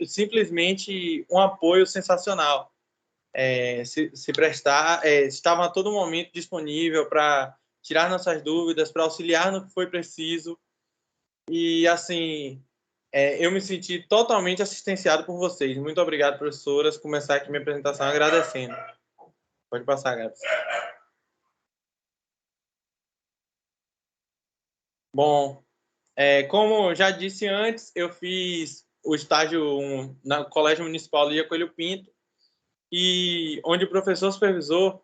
simplesmente um apoio sensacional. Se prestar, estavam a todo momento disponível para tirar nossas dúvidas, para auxiliar no que foi preciso. E, assim, eu me senti totalmente assistenciado por vocês. Muito obrigado, professoras. Começar aqui minha apresentação agradecendo. Pode passar, Gabs. Bom, como já disse antes, eu fiz o estágio no Colégio Municipal Lia Coelho Pinto, e onde o professor supervisor,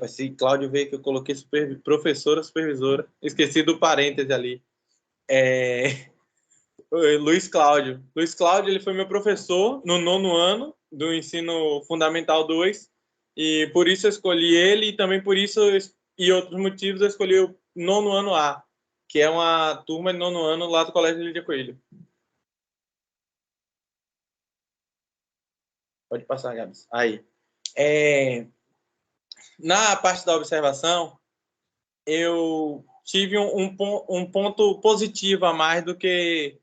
se Cláudio ver que eu coloquei professora supervisora, esqueci do parêntese ali, Luiz Cláudio. Luiz Cláudio, ele foi meu professor no 9º ano do ensino fundamental 2, e por isso eu escolhi ele, e também por isso, e outros motivos, eu escolhi o 9º ano A, que é uma turma de 9º ano lá do Colégio Lídia Coelho. Pode passar, Gabs. Aí. Na parte da observação, eu tive um ponto positivo a mais do que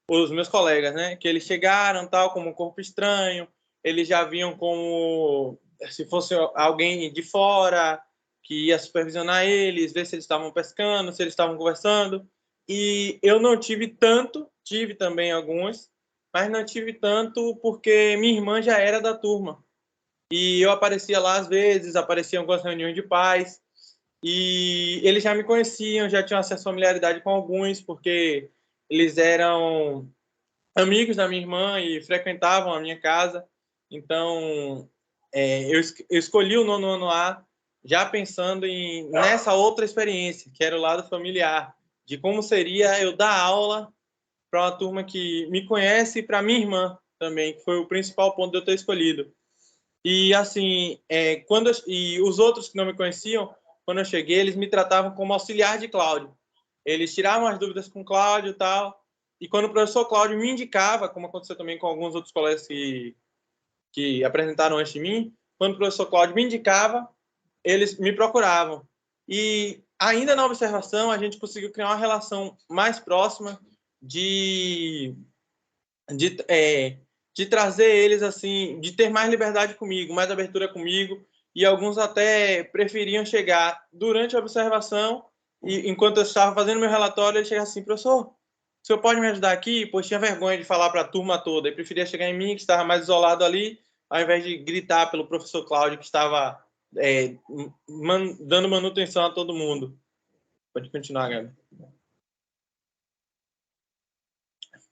os meus colegas, né? Que eles chegaram tal como um corpo estranho, eles já vinham como se fosse alguém de fora que ia supervisionar eles, ver se eles estavam pescando, se eles estavam conversando. E eu não tive tanto, tive também alguns, mas não tive tanto porque minha irmã já era da turma. E eu aparecia lá às vezes, aparecia em algumas reuniões de pais, e eles já me conheciam, já tinham acesso à familiaridade com alguns, porque eles eram amigos da minha irmã e frequentavam a minha casa. Então, eu escolhi o 9º ano A já pensando nessa outra experiência, que era o lado familiar, de como seria eu dar aula para uma turma que me conhece e para minha irmã também, que foi o principal ponto de eu ter escolhido. E, assim, e os outros que não me conheciam, quando eu cheguei, eles me tratavam como auxiliar de Cláudio. Eles tiravam as dúvidas com Cláudio e tal. E quando o professor Cláudio me indicava, como aconteceu também com alguns outros colegas que apresentaram antes de mim, quando o professor Cláudio me indicava, eles me procuravam. E ainda na observação, a gente conseguiu criar uma relação mais próxima de, de trazer eles, assim, de ter mais liberdade comigo, mais abertura comigo, e alguns até preferiam chegar durante a observação, e enquanto eu estava fazendo meu relatório, ele chegava assim: professor, o senhor pode me ajudar aqui? Pois tinha vergonha de falar para a turma toda, e preferia chegar em mim, que estava mais isolado ali, ao invés de gritar pelo professor Cláudio, que estava dando manutenção a todo mundo. Pode continuar, Gabi.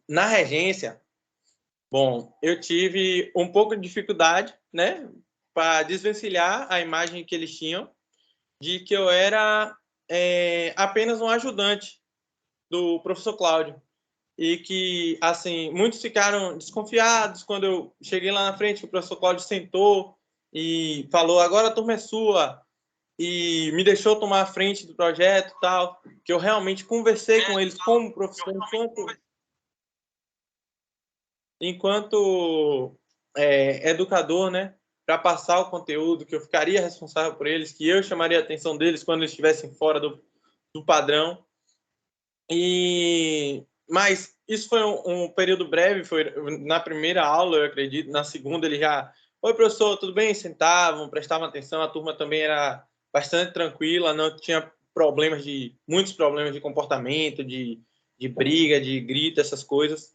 Na regência, bom, eu tive um pouco de dificuldade, né, para desvencilhar a imagem que eles tinham de que eu era apenas um ajudante do professor Cláudio, e que, assim, muitos ficaram desconfiados quando eu cheguei lá na frente, que o professor Cláudio sentou e falou: agora a turma é sua, e me deixou tomar a frente do projeto e tal, que eu realmente conversei com eles como professor enquanto educador, né, para passar o conteúdo, que eu ficaria responsável por eles, que eu chamaria a atenção deles quando eles estivessem fora do padrão. Mas isso foi um período breve, foi na primeira aula, eu acredito. Na segunda ele já: oi, professor, tudo bem? Sentavam, prestavam atenção, a turma também era bastante tranquila, não tinha muitos problemas de comportamento, de briga, de grito, essas coisas.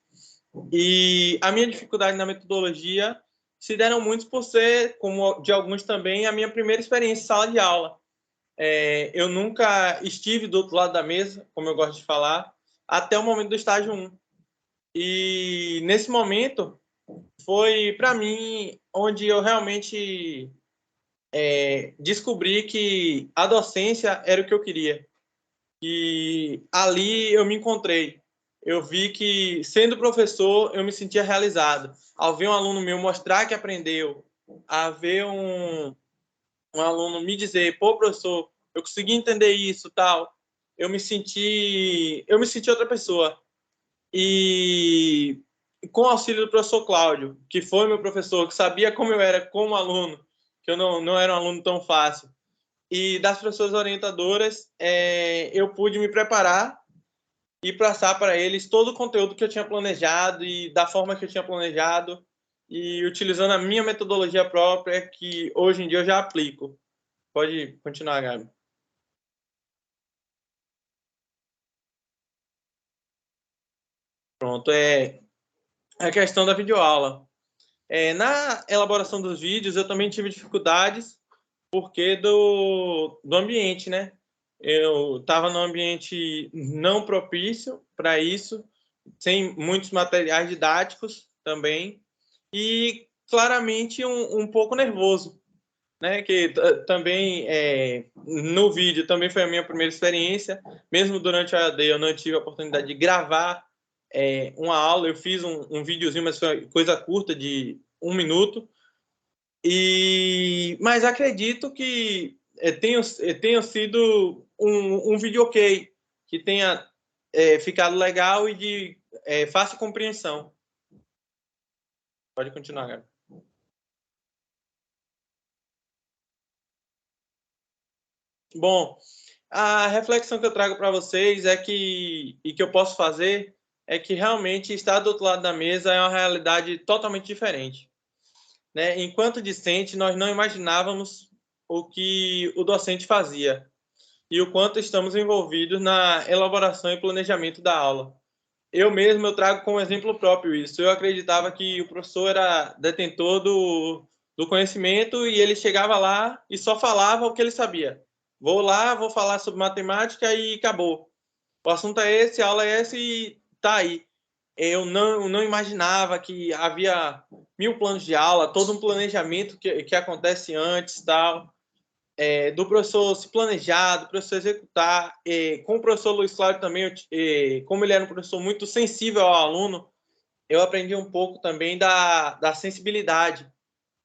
E a minha dificuldade na metodologia se deram muitos por ser, como de alguns também, a minha primeira experiência em sala de aula. Eu nunca estive do outro lado da mesa, como eu gosto de falar, até o momento do estágio 1. E nesse momento foi, para mim, onde eu realmente descobri que a docência era o que eu queria. E ali eu me encontrei. Eu vi que, sendo professor, eu me sentia realizado. Ao ver um aluno meu mostrar que aprendeu, a ver um aluno me dizer: pô, professor, eu consegui entender isso, tal, eu me senti outra pessoa. E com o auxílio do professor Cláudio, que foi meu professor, que sabia como eu era como aluno, que eu não era um aluno tão fácil, e das professoras orientadoras, eu pude me preparar e passar para eles todo o conteúdo que eu tinha planejado e da forma que eu tinha planejado e utilizando a minha metodologia própria, que hoje em dia eu já aplico. Pode continuar, Gabi. Pronto, é a questão da videoaula. Na elaboração dos vídeos, eu também tive dificuldades porque do ambiente, né? Eu estava num ambiente não propício para isso, sem muitos materiais didáticos também, e claramente um pouco nervoso, né? Que também no vídeo também foi a minha primeira experiência, mesmo durante a AD eu não tive a oportunidade de gravar uma aula, eu fiz um videozinho, mas foi coisa curta de 1 minuto, mas acredito que tenha sido um vídeo ok, que tenha ficado legal e de fácil compreensão. Pode continuar, Gabi. Bom, a reflexão que eu trago para vocês e que eu posso fazer é que realmente estar do outro lado da mesa é uma realidade totalmente diferente, né? Enquanto discente, nós não imaginávamos o que o docente fazia e o quanto estamos envolvidos na elaboração e planejamento da aula. Eu trago como exemplo próprio isso. Eu acreditava que o professor era detentor do conhecimento e ele chegava lá e só falava o que ele sabia. Vou lá, vou falar sobre matemática e acabou. O assunto é esse, a aula é essa e tá aí. Eu não imaginava que havia 1.000 planos de aula, todo um planejamento que acontece antes, tal, do professor se planejar, do professor executar. Com o professor Luiz Cláudio também, como ele era um professor muito sensível ao aluno, eu aprendi um pouco também da sensibilidade,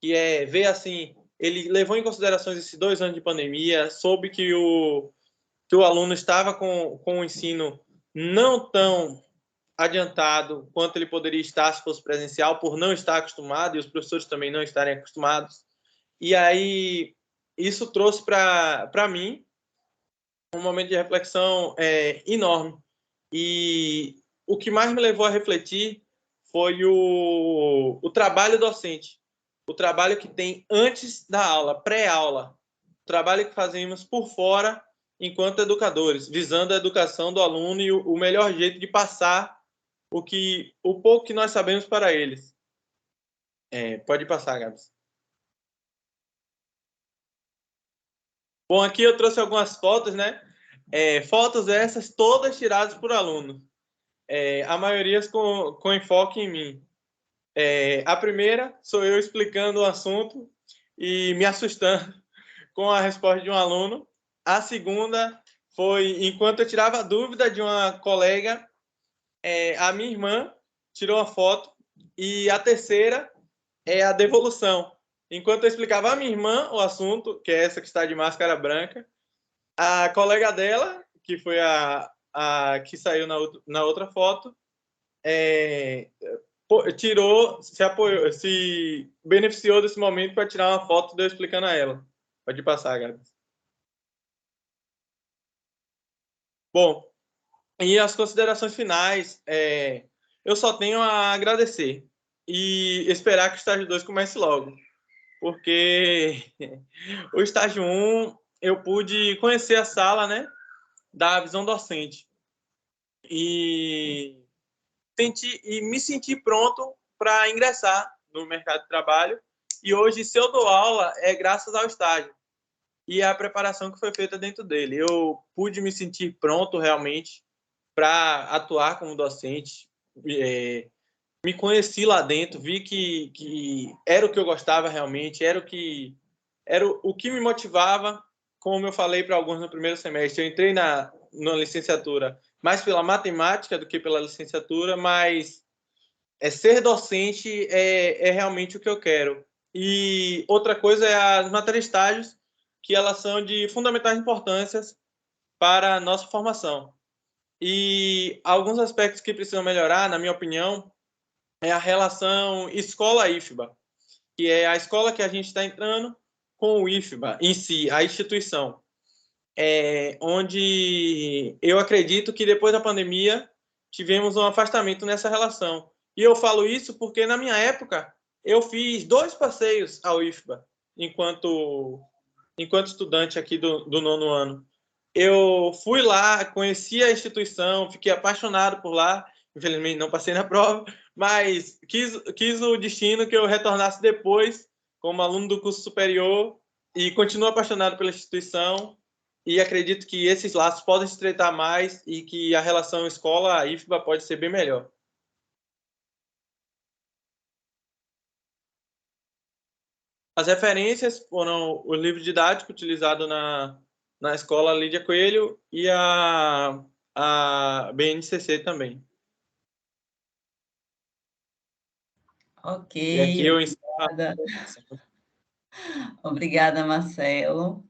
que é ver assim, ele levou em consideração esses 2 anos de pandemia, soube que o aluno estava com o ensino não tão adiantado quanto ele poderia estar se fosse presencial, por não estar acostumado, e os professores também não estarem acostumados. E aí, isso trouxe para mim um momento de reflexão enorme. E o que mais me levou a refletir foi o trabalho docente, o trabalho que tem antes da aula, pré-aula, o trabalho que fazemos por fora enquanto educadores, visando a educação do aluno e o melhor jeito de passar o pouco que nós sabemos para eles. Pode passar, Gabs. Bom, aqui eu trouxe algumas fotos, né? Fotos essas todas tiradas por alunos. A maioria com enfoque em mim. A primeira sou eu explicando o assunto e me assustando com a resposta de um aluno. A segunda foi enquanto eu tirava a dúvida de uma colega, a minha irmã tirou uma foto. E a terceira é a devolução. Enquanto eu explicava a minha irmã o assunto, que é essa que está de máscara branca, a colega dela, que foi a que saiu na outra foto, se apoiou, se beneficiou desse momento para tirar uma foto de eu explicando a ela. Pode passar, Gabi. Bom, e as considerações finais, eu só tenho a agradecer e esperar que o estágio 2 comece logo, porque o estágio 1 eu pude conhecer a sala, né, da visão docente e me senti pronto para ingressar no mercado de trabalho. E hoje, se eu dou aula, é graças ao estágio e à preparação que foi feita dentro dele. Eu pude me sentir pronto realmente para atuar como docente. Me conheci lá dentro, vi que era o que eu gostava realmente, era o que me motivava. Como eu falei para alguns no primeiro semestre, eu entrei na licenciatura mais pela matemática do que pela licenciatura, mas ser docente realmente o que eu quero. E outra coisa é as matérias estágios, que elas são de fundamentais importância para a nossa formação. E alguns aspectos que precisam melhorar, na minha opinião, é a relação escola-IFBA, que é a escola que a gente está entrando com o IFBA em si, a instituição. Onde eu acredito que depois da pandemia tivemos um afastamento nessa relação. E eu falo isso porque, na minha época, eu fiz 2 passeios ao IFBA, enquanto estudante aqui do 9º ano. Eu fui lá, conheci a instituição, fiquei apaixonado por lá. Infelizmente, não passei na prova, mas quis o destino que eu retornasse depois como aluno do curso superior e continuo apaixonado pela instituição e acredito que esses laços podem se estreitar mais e que a relação escola-IFBA pode ser bem melhor. As referências foram o livro didático utilizado na escola Lídia Coelho e a BNCC também. Ok, E aqui eu obrigada. Obrigada, Marcelo.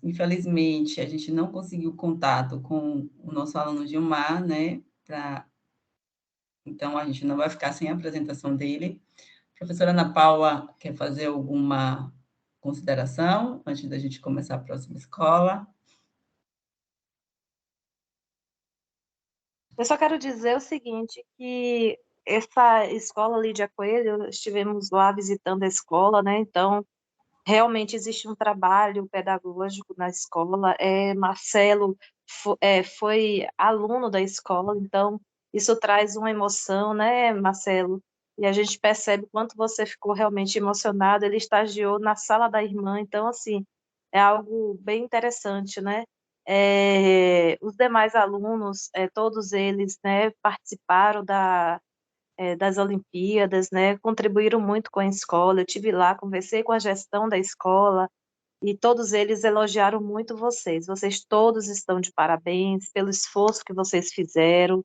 Infelizmente, a gente não conseguiu contato com o nosso aluno Gilmar, né? Então, a gente não vai ficar sem a apresentação dele. A professora Ana Paula quer fazer alguma consideração antes da gente começar a próxima escola? Eu só quero dizer o seguinte, que essa escola Lídia Coelho, estivemos lá visitando a escola, né? Então, realmente existe um trabalho pedagógico na escola. Marcelo foi aluno da escola, então isso traz uma emoção, né, Marcelo? E a gente percebe o quanto você ficou realmente emocionado. Ele estagiou na sala da irmã, então, assim, é algo bem interessante, né? Os demais alunos, todos eles, né, participaram das Olimpíadas, né, contribuíram muito com a escola. Eu tive lá, conversei com a gestão da escola e todos eles elogiaram muito vocês. Vocês todos estão de parabéns pelo esforço que vocês fizeram,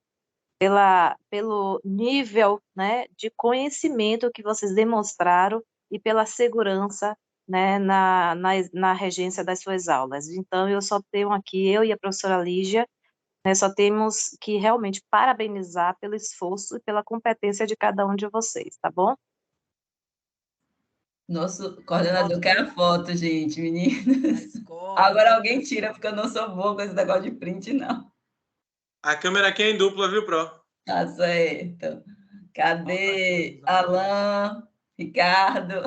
pelo nível, né, de conhecimento que vocês demonstraram e pela segurança, né, na regência das suas aulas. Então, eu só tenho aqui, eu e a professora Lígia, né, só temos que realmente parabenizar pelo esforço e pela competência de cada um de vocês, tá bom? Nosso coordenador quer a foto, gente, meninas. Agora alguém tira, porque eu não sou boa com esse negócio de print, não. A câmera aqui é em dupla, viu, Pro? Tá certo. Cadê Alain, Ricardo?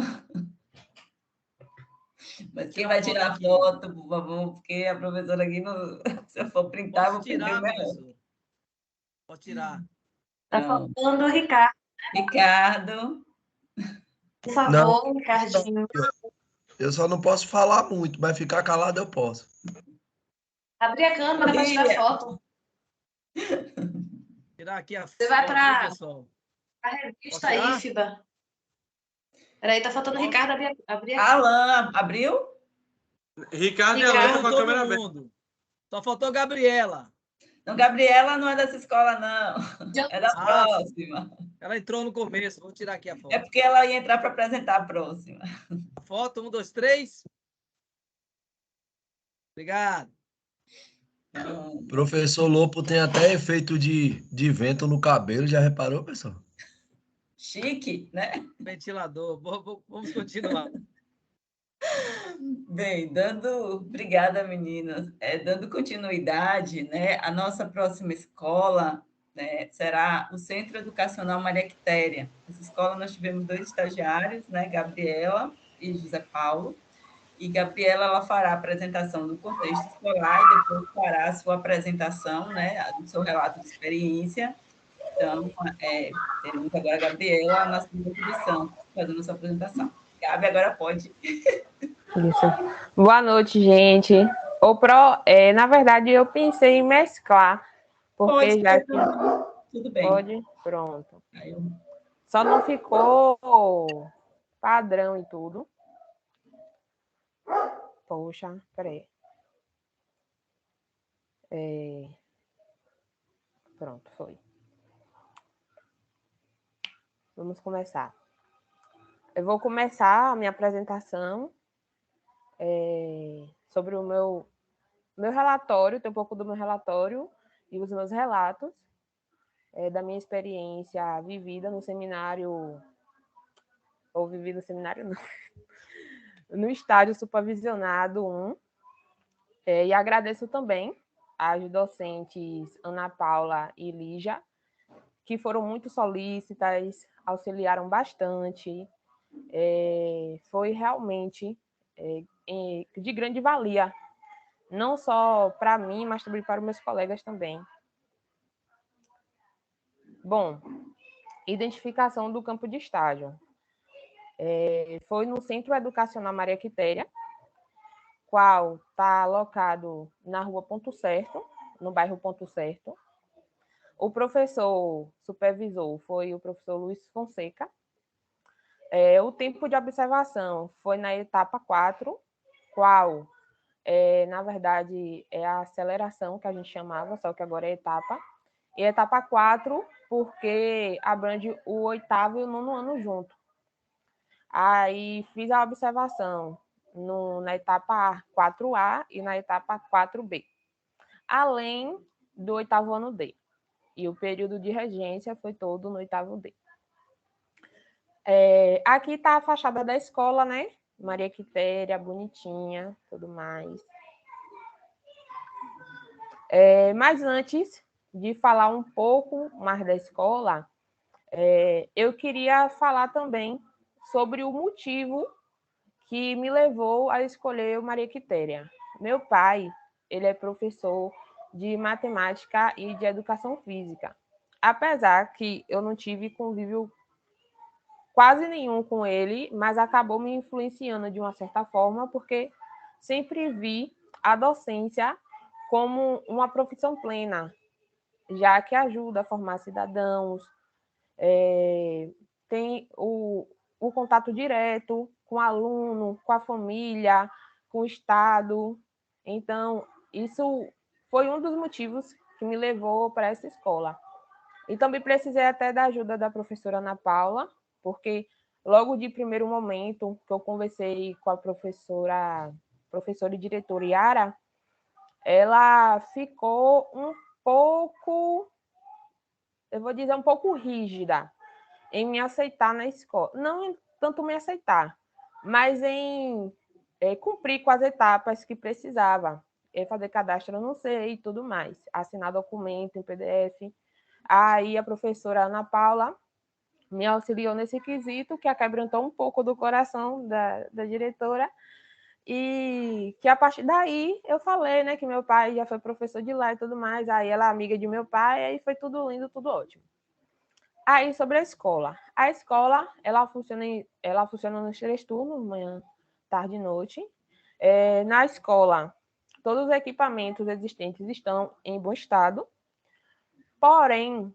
Mas quem vai tirar a foto, por favor, porque a professora aqui, se eu for printar, vou perder o melhor. Pode tirar. Tá faltando o Ricardo. Ricardo. Por favor, Ricardinho. Eu só não posso falar muito, mas ficar calado eu posso. Abrir a câmera para tirar foto. Tirar aqui a foto. Você vai para pessoal. A revista IFBA. Peraí, tá faltando o Ricardo abrir aqui. Alain, abriu? Ricardo e Alain com a câmera aberta. Só faltou Gabriela. Não, Gabriela não é dessa escola, não. É da próxima. Ela entrou no começo. Vou tirar aqui a foto. É porque ela ia entrar para apresentar a próxima. A foto, 1, 2, 3. Obrigado. Professor Lopo tem até efeito de vento no cabelo, já reparou, pessoal? Chique, né? Ventilador. Vamos continuar. Bem, obrigada, meninas. Dando continuidade, né, a nossa próxima escola, né, será o Centro Educacional Maria Quitéria. Essa escola nós tivemos 2 estagiários, né, Gabriela e José Paulo. E Gabriela, ela fará a apresentação do contexto escolar e depois fará a sua apresentação, né, do seu relato de experiência. Então, temos agora a Gabriela na segunda edição, fazendo a sua apresentação. Gabi, agora pode. Isso. Boa noite, gente. Na verdade, eu pensei em mesclar, porque pode, já que... Tudo bem. Pode? Pronto. Só não ficou padrão e tudo. Poxa, peraí. Pronto, foi. Vamos começar. Eu vou começar a minha apresentação sobre o meu relatório, tem um pouco do meu relatório e os meus relatos da minha experiência vivida no seminário, ou vivi no seminário, não, no estágio supervisionado 1, e agradeço também as docentes Ana Paula e Lígia, que foram muito solícitas, auxiliaram bastante. Foi realmente de grande valia, não só para mim, mas também para os meus colegas também. Bom, identificação do campo de estágio. Foi no Centro Educacional Maria Quitéria, qual está alocado na rua Ponto Certo, no bairro Ponto Certo. O professor supervisor foi o professor Luiz Fonseca. O tempo de observação foi na etapa 4, qual, na verdade, é a aceleração que a gente chamava, só que agora é etapa. E etapa 4, porque abrange o 8º e o 9º ano junto. Aí fiz a observação na etapa 4A e na etapa 4B, além do 8º ano D. E o período de regência foi todo no 8º D. Aqui está a fachada da escola, né? Maria Quitéria, bonitinha, tudo mais. Mas antes de falar um pouco mais da escola, eu queria falar também sobre o motivo que me levou a escolher o Maria Quitéria. Meu pai, ele é professor de matemática e de educação física. Apesar que eu não tive convívio quase nenhum com ele, mas acabou me influenciando de uma certa forma, porque sempre vi a docência como uma profissão plena, já que ajuda a formar cidadãos, tem o contato direto com o aluno, com a família, com o Estado. Então, isso foi um dos motivos que me levou para essa escola. E também precisei até da ajuda da professora Ana Paula, porque logo de primeiro momento que eu conversei com a professora e diretora Yara, ela ficou um pouco, eu vou dizer, um pouco rígida em me aceitar na escola. Não tanto me aceitar, mas em cumprir com as etapas que precisava. Fazer cadastro, eu não sei, e tudo mais. Assinar documento em PDF. Aí a professora Ana Paula me auxiliou nesse quesito, que aquebrantou um pouco do coração da diretora, e que a partir daí eu falei, né, que meu pai já foi professor de lá e tudo mais, aí ela é amiga de meu pai, aí foi tudo lindo, tudo ótimo. Aí, sobre a escola. A escola, ela funciona nos 3 turnos, manhã, tarde e noite. Na escola, todos os equipamentos existentes estão em bom estado, porém,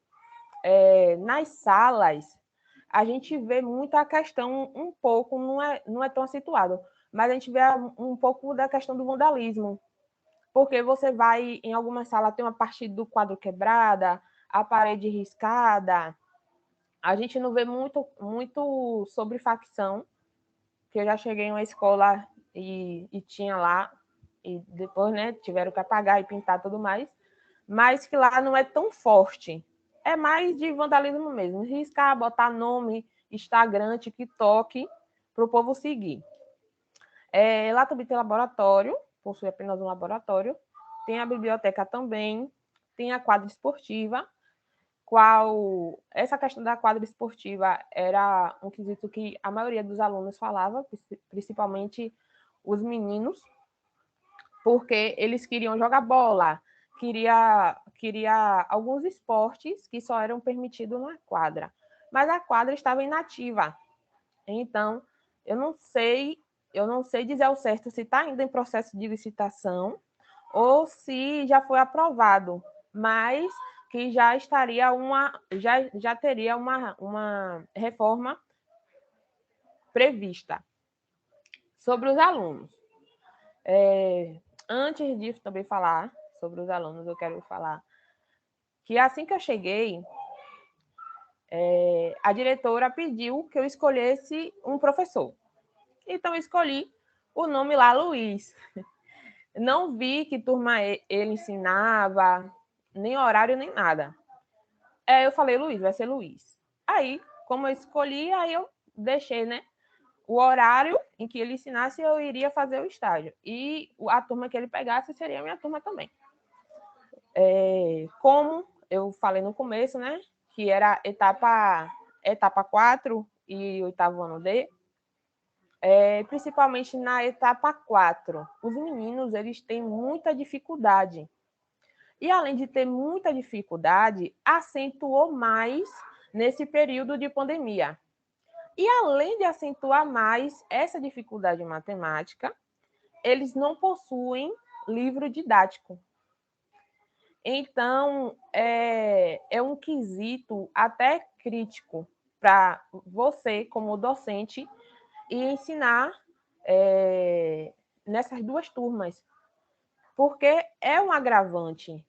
nas salas, a gente vê muita questão, um pouco, não é tão situado, mas a gente vê um pouco da questão do vandalismo, porque você vai, em alguma sala, tem uma parte do quadro quebrada, a parede riscada. A gente não vê muito sobre facção, que eu já cheguei em uma escola e tinha lá, e depois, né, tiveram que apagar e pintar tudo mais, mas que lá não é tão forte. É mais de vandalismo mesmo, riscar, botar nome, Instagram, TikTok, para o povo seguir. Lá também tem laboratório, possui apenas um laboratório, tem a biblioteca também, tem a quadra esportiva, essa questão da quadra esportiva era um quesito que a maioria dos alunos falava, principalmente os meninos, porque eles queriam jogar bola, queria alguns esportes que só eram permitidos na quadra, mas a quadra estava inativa. Então, eu não sei dizer ao certo se está ainda em processo de licitação ou se já foi aprovado, mas que já estaria já teria uma reforma prevista. Sobre os alunos. Antes disso também falar sobre os alunos, eu quero falar que assim que eu cheguei, a diretora pediu que eu escolhesse um professor. Então, eu escolhi o nome lá, Luiz. Não vi que turma ele ensinava, nem horário, nem nada. Eu falei, Luiz, vai ser Luiz. Aí, como eu escolhi, aí eu deixei, né, o horário em que ele ensinasse, eu iria fazer o estágio. E a turma que ele pegasse seria a minha turma também. Como eu falei no começo, né, que era etapa 4 e oitavo ano D, principalmente na etapa 4, os meninos eles têm muita dificuldade. E, além de ter muita dificuldade, acentuou mais nesse período de pandemia. E, além de acentuar mais essa dificuldade em matemática, eles não possuem livro didático. Então, é um quesito até crítico para você, como docente, e ensinar nessas duas turmas, porque é um agravante,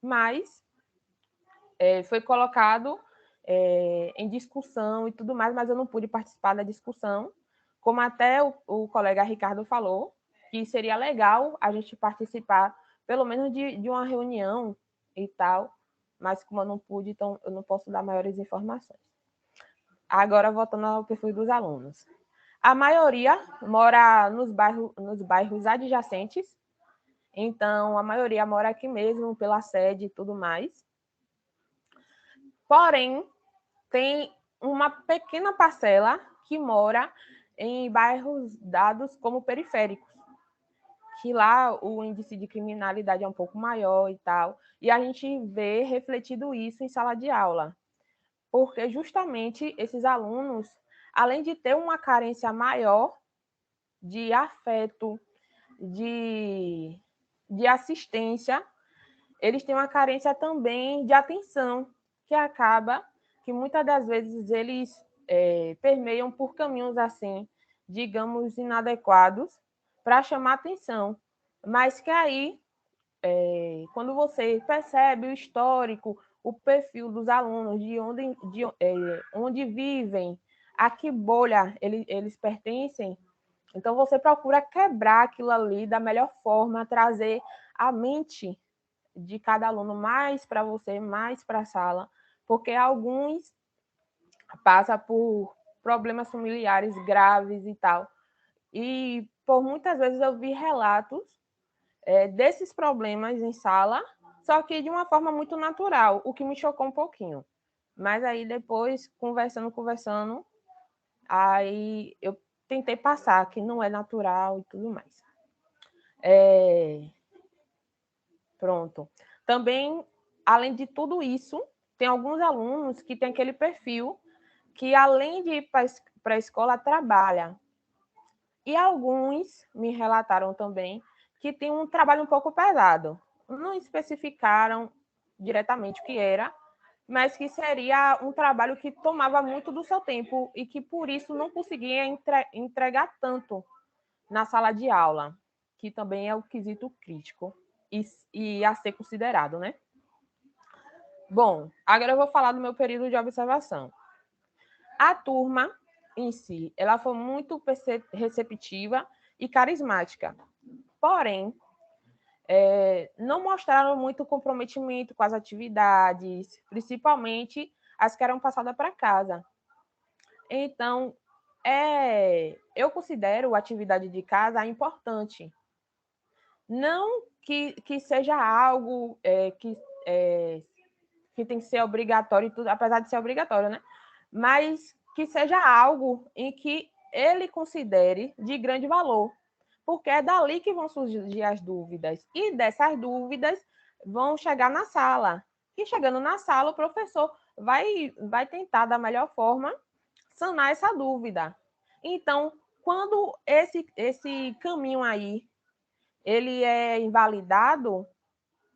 mas foi colocado em discussão e tudo mais, mas eu não pude participar da discussão, como até o colega Ricardo falou, que seria legal a gente participar, pelo menos de uma reunião e tal, mas como eu não pude, então eu não posso dar maiores informações. Agora, voltando ao perfil dos alunos. A maioria mora nos bairros adjacentes, então a maioria mora aqui mesmo, pela sede e tudo mais. Porém, tem uma pequena parcela que mora em bairros dados como periféricos, que lá o índice de criminalidade é um pouco maior e tal, e a gente vê refletido isso em sala de aula, porque justamente esses alunos, além de ter uma carência maior de afeto, de assistência, eles têm uma carência também de atenção, que acaba que muitas das vezes eles permeiam por caminhos assim, digamos, inadequados, para chamar atenção. Mas que aí, quando você percebe o histórico, o perfil dos alunos, de onde vivem, a que bolha eles pertencem, então você procura quebrar aquilo ali da melhor forma, trazer a mente de cada aluno mais para você, mais para a sala, porque alguns passam por problemas familiares graves e tal. E por muitas vezes eu vi relatos desses problemas em sala, só que de uma forma muito natural, o que me chocou um pouquinho. Mas aí depois, conversando, aí eu tentei passar que não é natural e tudo mais. Pronto. Também, além de tudo isso, tem alguns alunos que têm aquele perfil que, além de ir para a escola, trabalha. E alguns me relataram também que tem um trabalho um pouco pesado. Não especificaram diretamente o que era, mas que seria um trabalho que tomava muito do seu tempo e que, por isso, não conseguia entregar tanto na sala de aula, que também é o quesito crítico e a ser considerado, né? Bom, agora eu vou falar do meu período de observação. A turma em si, ela foi muito receptiva e carismática. Porém, não mostraram muito comprometimento com as atividades, principalmente as que eram passadas para casa. Então, eu considero a atividade de casa importante. Não que seja algo que tem que ser obrigatório, tudo, apesar de ser obrigatório, né? Mas que seja algo em que ele considere de grande valor, porque é dali que vão surgir as dúvidas, e dessas dúvidas vão chegar na sala. E chegando na sala, o professor vai tentar, da melhor forma, sanar essa dúvida. Então, quando esse caminho aí ele é invalidado,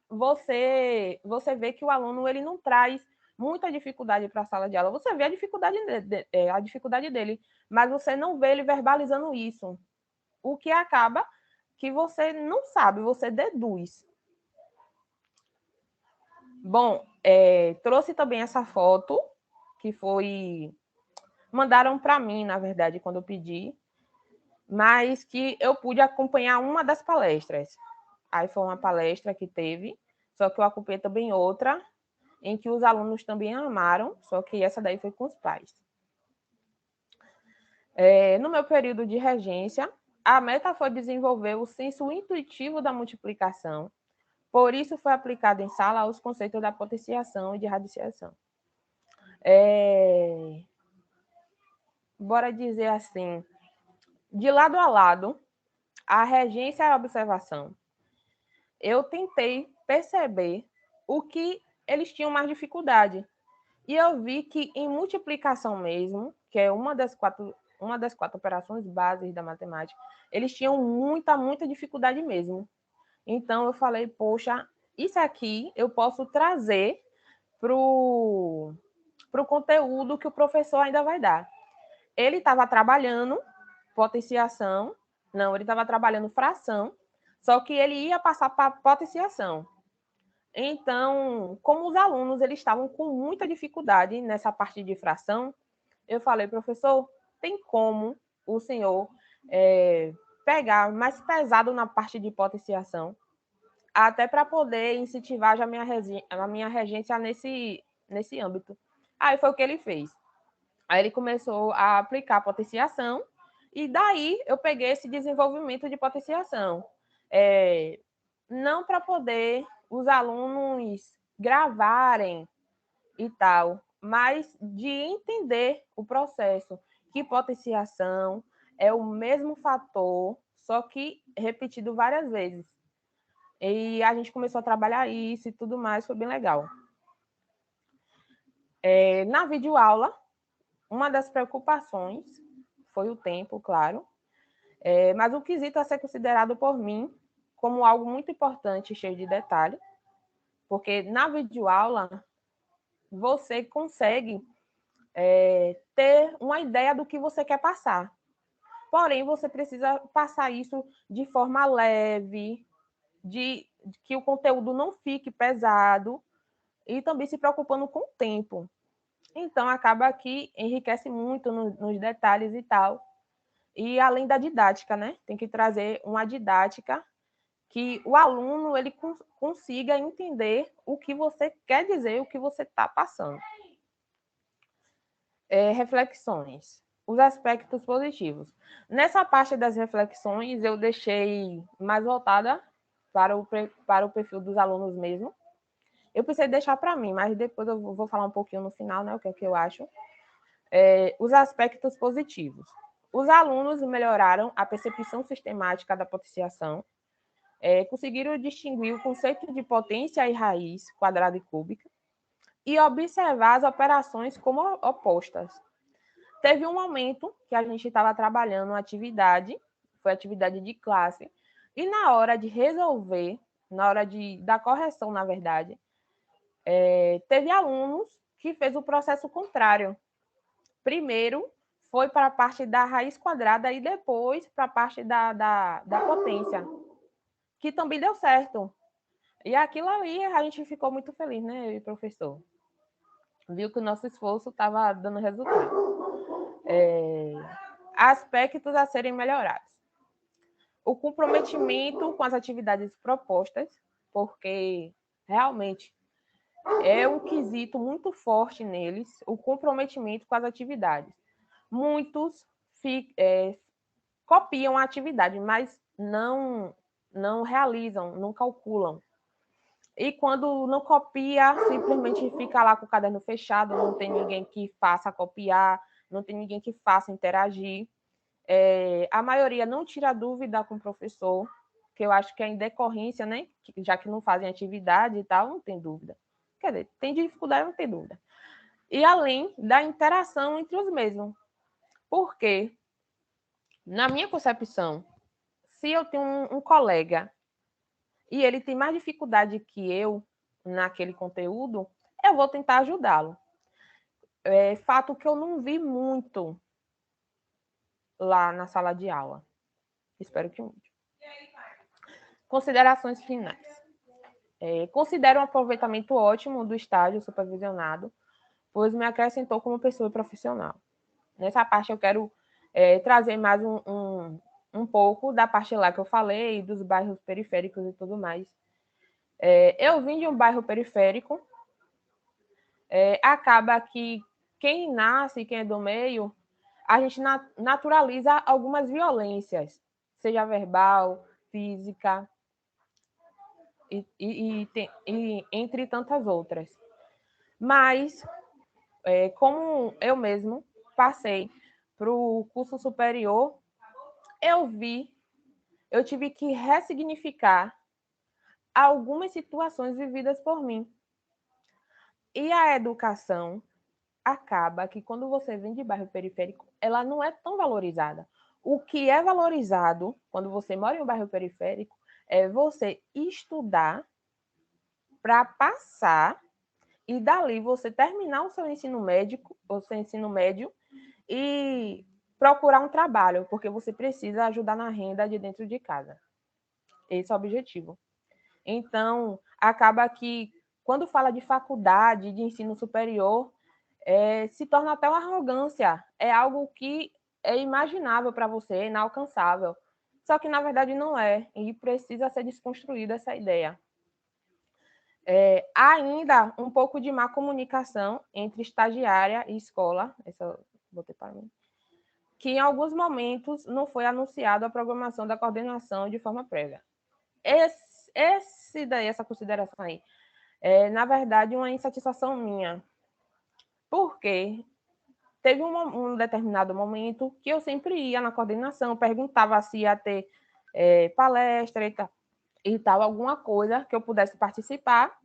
você vê que o aluno ele não traz muita dificuldade para a sala de aula. Você vê a dificuldade dele, mas você não vê ele verbalizando isso. O que acaba que você não sabe, você deduz. Bom, trouxe também essa foto, que mandaram para mim, na verdade, quando eu pedi, mas que eu pude acompanhar uma das palestras. Aí foi uma palestra que teve, só que eu acompanhei também outra, em que os alunos também amaram, só que essa daí foi com os pais. No meu período de regência, a meta foi desenvolver o senso intuitivo da multiplicação, Por isso foi aplicado em sala os conceitos da potenciação e de radiciação. Bora dizer assim, de lado a lado, a regência e a observação, eu tentei perceber o que eles tinham mais dificuldade. E eu vi que em multiplicação mesmo, que é uma das quatro operações básicas da matemática, eles tinham muita dificuldade mesmo. Então, eu falei, poxa, isso aqui eu posso trazer para o conteúdo que o professor ainda vai dar. Ele estava trabalhando potenciação, não, ele estava trabalhando fração, só que ele ia passar para potenciação. Então, como os alunos eles estavam com muita dificuldade nessa parte de fração, eu falei, professor, tem como o senhor pegar mais pesado na parte de potenciação, até para poder incentivar já a minha regência nesse âmbito. Aí foi o que ele fez. Aí ele começou a aplicar potenciação, e daí eu peguei esse desenvolvimento de potenciação. Não para poder os alunos gravarem e tal, mas de entender o processo, que potenciação é o mesmo fator, só que repetido várias vezes. E a gente começou a trabalhar isso e tudo mais, foi bem legal. Na videoaula, uma das preocupações foi o tempo, claro, mas o quesito a ser considerado por mim como algo muito importante, cheio de detalhe, porque na videoaula você consegue ter uma ideia do que você quer passar. Porém, você precisa passar isso de forma leve, de que o conteúdo não fique pesado e também se preocupando com o tempo. Então, acaba que enriquece muito nos detalhes e tal. E além da didática, né? Tem que trazer uma didática que o aluno ele consiga entender o que você quer dizer, o que você está passando. Reflexões. Os aspectos positivos. Nessa parte das reflexões, eu deixei mais voltada para o perfil dos alunos mesmo. Eu precisei deixar para mim, mas depois eu vou falar um pouquinho no final, né, o que é que eu acho. Os aspectos positivos. Os alunos melhoraram a percepção sistemática da potenciação, conseguiram distinguir o conceito de potência e raiz quadrada e cúbica e observar as operações como opostas. Teve um momento que a gente estava trabalhando uma atividade, foi atividade de classe, e na hora de resolver, na hora da correção, na verdade, teve alunos que fez o processo contrário. Primeiro foi para a parte da raiz quadrada e depois para a parte da potência, que também deu certo. E aquilo ali a gente ficou muito feliz, né, professor? Viu que o nosso esforço estava dando resultado. Aspectos a serem melhorados. O comprometimento com as atividades propostas, porque realmente é um quesito muito forte neles, o comprometimento com as atividades. Muitos copiam a atividade, mas não realizam, não calculam. E quando não copia, simplesmente fica lá com o caderno fechado, não tem ninguém que faça copiar, não tem ninguém que faça interagir. A maioria não tira dúvida com o professor, que eu acho que é em decorrência, né? Já que não fazem atividade e tal, não tem dúvida. Quer dizer, tem dificuldade, não tem dúvida. E além da interação entre os mesmos. Porque, na minha concepção, se eu tenho um colega e ele tem mais dificuldade que eu naquele conteúdo, eu vou tentar ajudá-lo. Fato que eu não vi muito lá na sala de aula. Espero que mude. Considerações finais. Considero um aproveitamento ótimo do estágio supervisionado, pois me acrescentou como pessoa profissional. Nessa parte eu quero trazer mais um pouco da parte lá que eu falei, dos bairros periféricos e tudo mais. Eu vim de um bairro periférico, acaba que quem nasce, quem é do meio, a gente naturaliza algumas violências, seja verbal, física. e entre tantas outras. Mas, como eu mesmo passei para o curso superior, eu tive que ressignificar algumas situações vividas por mim. E a educação acaba que, quando você vem de bairro periférico, ela não é tão valorizada. O que é valorizado quando você mora em um bairro periférico é você estudar para passar e dali você terminar o seu ensino médio e procurar um trabalho, porque você precisa ajudar na renda de dentro de casa. Esse é o objetivo. Então, acaba que, quando fala de faculdade, de ensino superior, se torna até uma arrogância. É algo que é imaginável para você, é inalcançável. Só que, na verdade, não é. E precisa ser desconstruída essa ideia. Ainda um pouco de má comunicação entre estagiária e escola. Essa eu botei para mim. Que, em alguns momentos, não foi anunciado a programação da coordenação de forma prévia. Essa consideração aí na verdade, uma insatisfação minha. Porque teve um determinado momento que eu sempre ia na coordenação, perguntava se ia ter palestra e tal, alguma coisa que eu pudesse participar,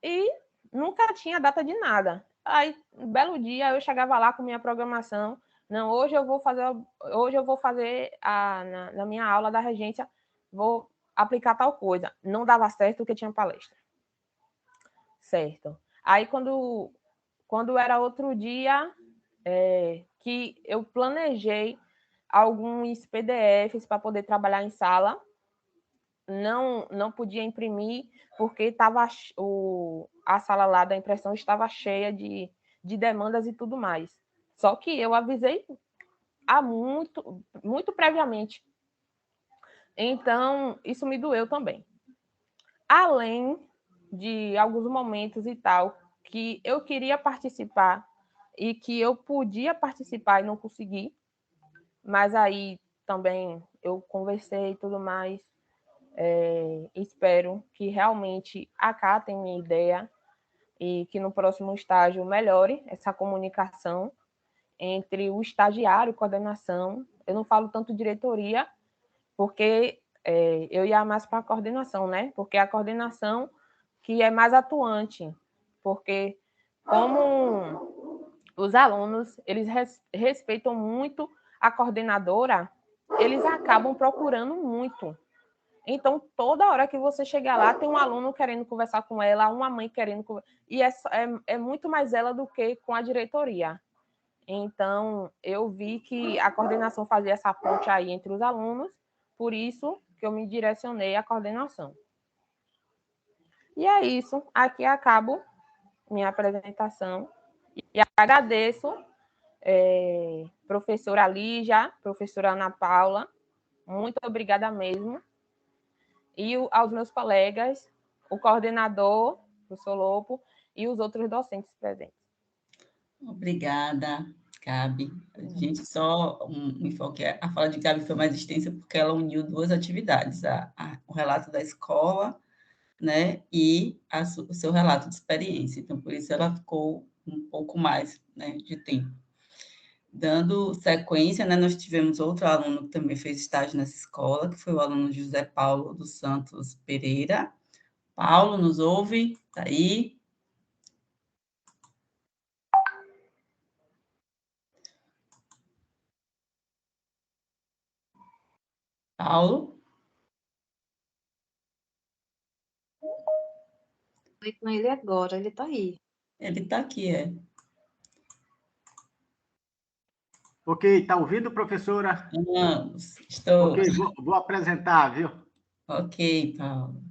e nunca tinha data de nada. Aí, um belo dia, eu chegava lá com minha programação. Não, hoje eu vou fazer na minha aula da regência, vou aplicar tal coisa. Não dava certo porque tinha palestra. Certo. Aí, quando era outro dia, que eu planejei alguns PDFs para poder trabalhar em sala, não podia imprimir, porque a sala lá da impressão estava cheia de demandas e tudo mais. Só que eu avisei muito previamente. Então, isso me doeu também. Além de alguns momentos e tal, que eu queria participar e que eu podia participar e não consegui, mas aí também eu conversei e tudo mais. Espero que realmente acatem minha ideia e que no próximo estágio melhore essa comunicação entre o estagiário e coordenação. Eu não falo tanto diretoria, porque eu ia mais para a coordenação, né? Porque a coordenação que é mais atuante, porque como os alunos, eles respeitam muito a coordenadora, eles acabam procurando muito. Então, toda hora que você chegar lá, tem um aluno querendo conversar com ela, uma mãe querendo conversar, e é muito mais ela do que com a diretoria. Então, eu vi que a coordenação fazia essa ponte aí entre os alunos, por isso que eu me direcionei à coordenação. E é isso. Aqui acabo minha apresentação. E agradeço, professora Lígia, professora Ana Paula, muito obrigada mesmo. E aos meus colegas, o coordenador, o professor Lopo, e os outros docentes presentes. Obrigada, Gabi. A gente só um enfoque. A fala de Gabi foi mais extensa porque ela uniu duas atividades, o relato da escola, né, e o seu relato de experiência. Então, por isso ela ficou um pouco mais, né, de tempo. Dando sequência, né, nós tivemos outro aluno que também fez estágio nessa escola, que foi o aluno José Paulo dos Santos Pereira. Paulo, nos ouve? Está aí? Paulo? Falei com ele agora, ele está aí. Ele está aqui, Ok, está ouvindo, professora? Vamos, estou. Ok, vou apresentar, viu? Ok, Paulo.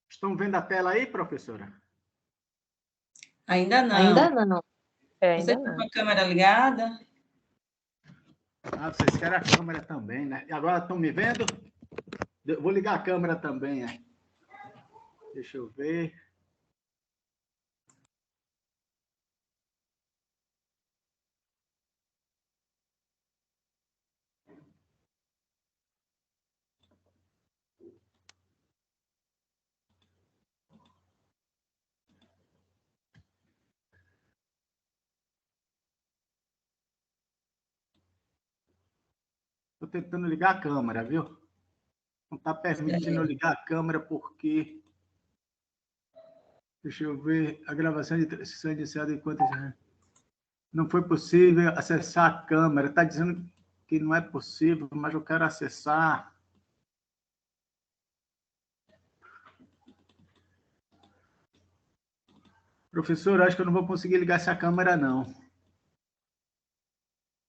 Estão vendo a tela aí, professora? Ainda não. Ainda não. Você está com a câmera ligada? Vocês querem a câmera também, né? E agora estão me vendo? Eu vou ligar a câmera também, né? Deixa eu ver. Estou tentando ligar a câmera, viu? Não está permitindo eu ligar a câmera porque... Deixa eu ver. A gravação de transmissão iniciada enquanto... Não foi possível acessar a câmera. Está dizendo que não é possível, mas eu quero acessar. Professor, acho que eu não vou conseguir ligar essa câmera, não.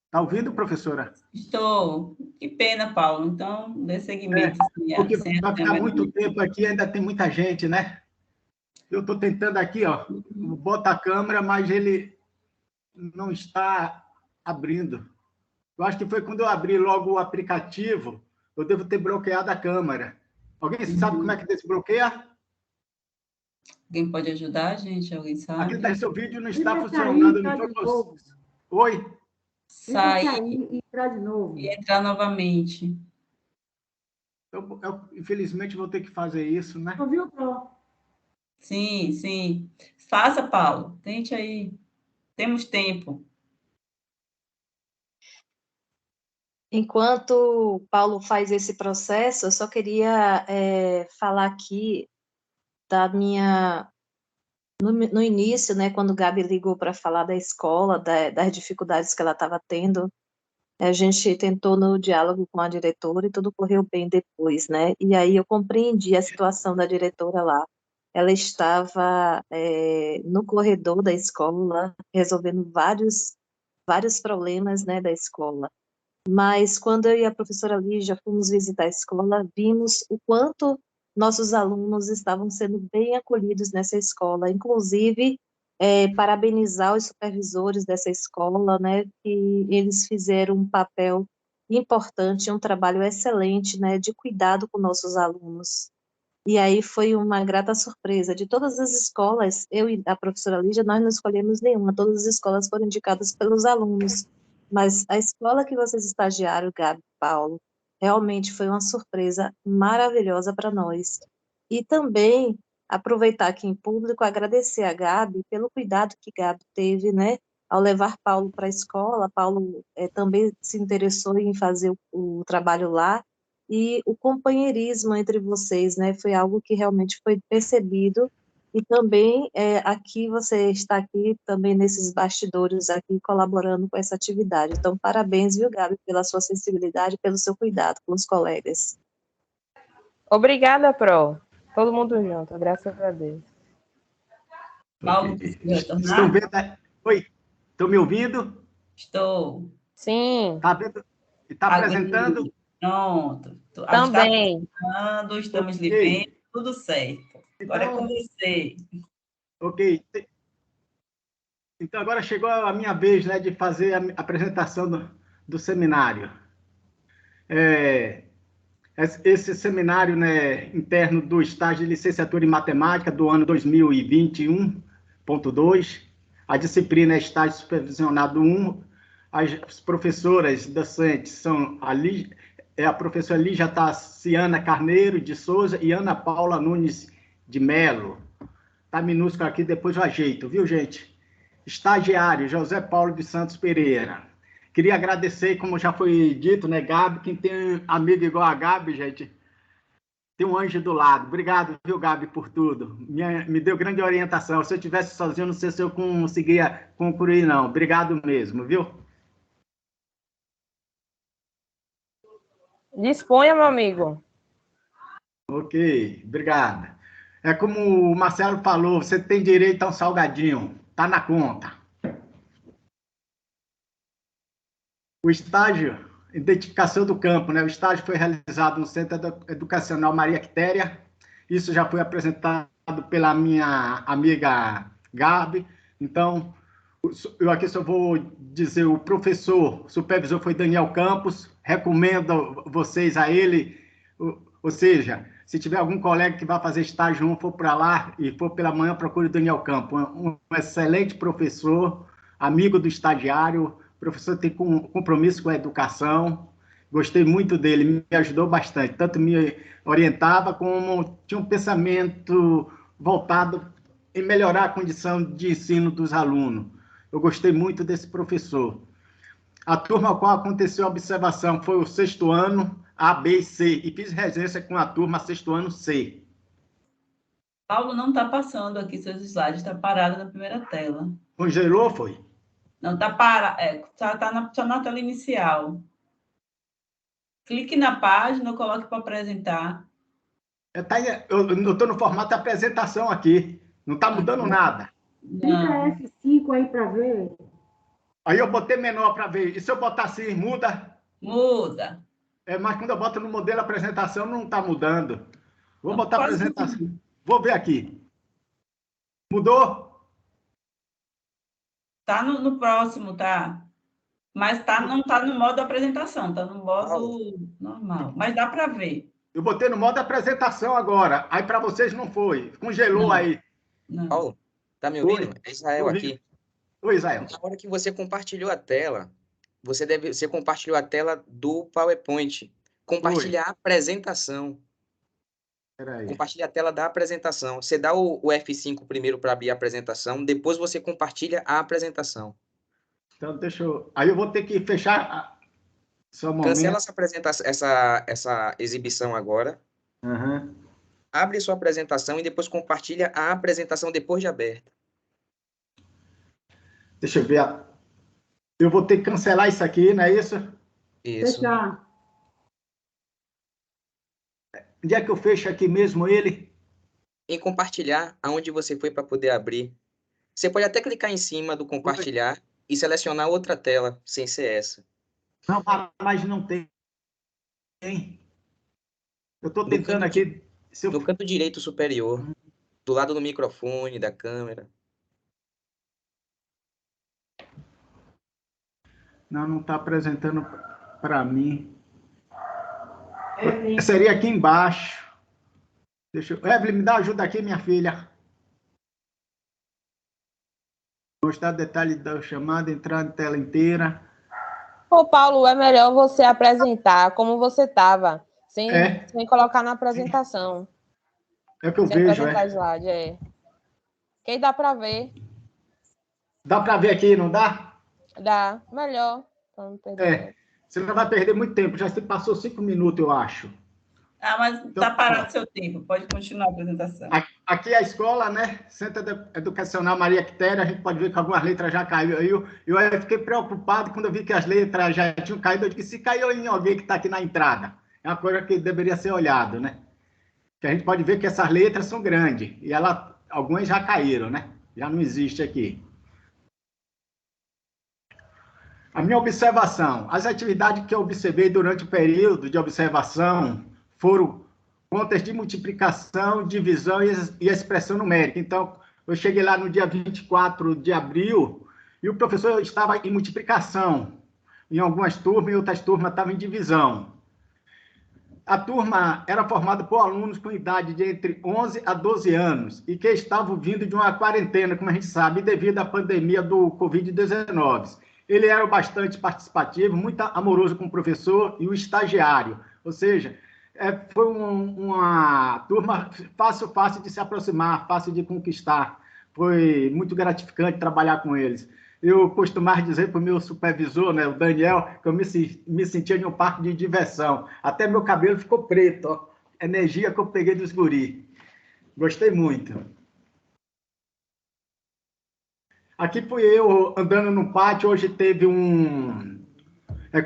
Está ouvindo, professora? Estou. Que pena, Paulo. Então, dê seguimento. Porque vai ficar muito tempo aqui, ainda tem muita gente, né? Eu estou tentando aqui, ó, bota a câmera, mas ele não está abrindo. Eu acho que foi quando eu abri logo o aplicativo, eu devo ter bloqueado a câmera. Alguém sabe como é que desbloqueia? Alguém pode ajudar, gente? Alguém sabe? Aqui seu vídeo não está funcionando. Oi? Sair e entrar de novo. E entrar novamente. Eu, infelizmente, vou ter que fazer isso, né? Ouviu, Paulo? Sim, sim. Faça, Paulo. Tente aí. Temos tempo. Enquanto o Paulo faz esse processo, eu só queria falar aqui da minha... No início, né, quando o Gabi ligou para falar da escola, das dificuldades que ela estava tendo, a gente tentou no diálogo com a diretora e tudo correu bem depois, né? E aí eu compreendi a situação da diretora lá. Ela estava no corredor da escola, resolvendo vários problemas, né, da escola. Mas quando eu e a professora Lígia fomos visitar a escola, vimos o quanto nossos alunos estavam sendo bem acolhidos nessa escola, inclusive parabenizar os supervisores dessa escola, né, que eles fizeram um papel importante, um trabalho excelente, né, de cuidado com nossos alunos. E aí foi uma grata surpresa. De todas as escolas, eu e a professora Lígia, nós não escolhemos nenhuma, todas as escolas foram indicadas pelos alunos. Mas a escola que vocês estagiaram, Gabi e Paulo, realmente foi uma surpresa maravilhosa para nós. E também aproveitar aqui em público, agradecer a Gabi pelo cuidado que Gabi teve, né, ao levar Paulo para a escola. Paulo também se interessou em fazer o trabalho lá, e o companheirismo entre vocês, né, foi algo que realmente foi percebido, e também aqui você está aqui também nesses bastidores aqui colaborando com essa atividade. Então, parabéns, viu, Gabi, pela sua sensibilidade, pelo seu cuidado com os colegas. Obrigada, Pro. Todo mundo junto, graças a Deus. Paulo, estão vendo? Oi, estão me ouvindo? Estou. Sim. Está apresentando? Pronto. Também. Estamos lhe vendo, tudo certo. Agora é com você. Ok. Então, agora chegou a minha vez, né, de fazer a apresentação do seminário. Esse seminário, né, interno do estágio de licenciatura em matemática do ano 2021.2, a disciplina é estágio supervisionado 1, as professoras docentes são a professora Lígia Tassiana Carneiro de Souza e Ana Paula Nunes de Melo. Está minúsculo aqui, depois eu ajeito, viu, gente? Estagiário, José Paulo de Santos Pereira. Queria agradecer, como já foi dito, né, Gabi, quem tem amigo igual a Gabi, gente, tem um anjo do lado. Obrigado, viu, Gabi, por tudo. Me deu grande orientação. Se eu tivesse sozinho, não sei se eu conseguia concluir, não. Obrigado mesmo, viu? Disponha, meu amigo. Ok, obrigado. É como o Marcelo falou, você tem direito a um salgadinho. Está na conta. O estágio, identificação do campo, né? O estágio foi realizado no Centro Educacional Maria Quitéria. Isso já foi apresentado pela minha amiga Gabi. Então, eu aqui só vou dizer, o supervisor foi Daniel Campos. Recomendo vocês a ele. Ou seja, se tiver algum colega que vai fazer estágio, não for para lá e for pela manhã, procure o Daniel Campos. Um excelente professor, amigo do estagiário. O professor tem compromisso com a educação. Gostei muito dele, me ajudou bastante. Tanto me orientava, como tinha um pensamento voltado em melhorar a condição de ensino dos alunos. Eu gostei muito desse professor. A turma ao qual aconteceu a observação foi o sexto ano, A, B e C, e fiz regência com a turma sexto ano C. Paulo não está passando aqui seus slides, está parado na primeira tela. Congelou, foi? Não, está parado, só na tela inicial. Clique na página, coloque para apresentar. Eu estou no formato de apresentação aqui, não está mudando nada. Não. F5 aí para ver. Aí eu botei menor para ver. E se eu botar assim, muda? Muda. Mas quando eu boto no modelo apresentação, não está mudando. Vou botar Quase apresentação. Vou ver aqui. Mudou? Está no próximo, tá? Mas não está no modo apresentação, está no modo normal. Mas dá para ver. Eu botei no modo apresentação agora. Aí para vocês não foi. Congelou Não. aí. Não. Paulo, tá me ouvindo? Oi. É Israel aqui. Oi, Israel. Na hora que você compartilhou a tela, você compartilhou a tela do PowerPoint. Compartilha a apresentação. Peraí. Compartilha a tela da apresentação. Você dá o F5 primeiro para abrir a apresentação, depois você compartilha a apresentação. Então, deixa eu... Aí eu vou ter que fechar... Só um momento. Cancela essa exibição agora. Uhum. Abre sua apresentação e depois compartilha a apresentação depois de aberta. Deixa eu ver. Eu vou ter que cancelar isso aqui, não é isso? Isso. Fechar. Onde é que eu fecho aqui mesmo ele? Em compartilhar, aonde você foi para poder abrir. Você pode até clicar em cima do compartilhar e selecionar outra tela, sem ser essa. Não, mas não tem. Eu estou tentando aqui... No canto direito superior, do lado do microfone, da câmera. Não está apresentando para mim. Seria aqui embaixo. Evelyn, me dá ajuda aqui, minha filha. Mostrar detalhe da chamada, entrar na tela inteira. Ô, Paulo, é melhor você apresentar como você estava, sem colocar na apresentação. É o que eu sem vejo, apresentar slide, Que aí dá para ver. Dá para ver aqui, não dá? Dá, melhor. Pra não perder tempo. Você não vai perder muito tempo, já se passou 5 minutos, eu acho. Mas está parado seu tempo, pode continuar a apresentação. Aqui é a escola, né? Centro Educacional Maria Quitéria, a gente pode ver que algumas letras já caíram. Eu fiquei preocupado quando eu vi que as letras já tinham caído. Eu disse, se caiu em alguém que está aqui na entrada. É uma coisa que deveria ser olhado, né? Que a gente pode ver que essas letras são grandes. E algumas já caíram, né? Já não existe aqui. A minha observação. As atividades que eu observei durante o período de observação foram contas de multiplicação, divisão e expressão numérica. Então, eu cheguei lá no dia 24 de abril e o professor estava em multiplicação. Em algumas turmas, em outras turmas estava em divisão. A turma era formada por alunos com idade de entre 11 a 12 anos e que estavam vindo de uma quarentena, como a gente sabe, devido à pandemia do Covid-19. Ele era bastante participativo, muito amoroso com o professor e o estagiário. Ou seja, foi uma turma fácil de se aproximar, fácil de conquistar. Foi muito gratificante trabalhar com eles. Eu costumava dizer para o meu supervisor, né, o Daniel, que eu me sentia em um parque de diversão. Até meu cabelo ficou preto, ó. Energia que eu peguei dos guri. Gostei muito. Aqui fui eu andando no pátio, hoje teve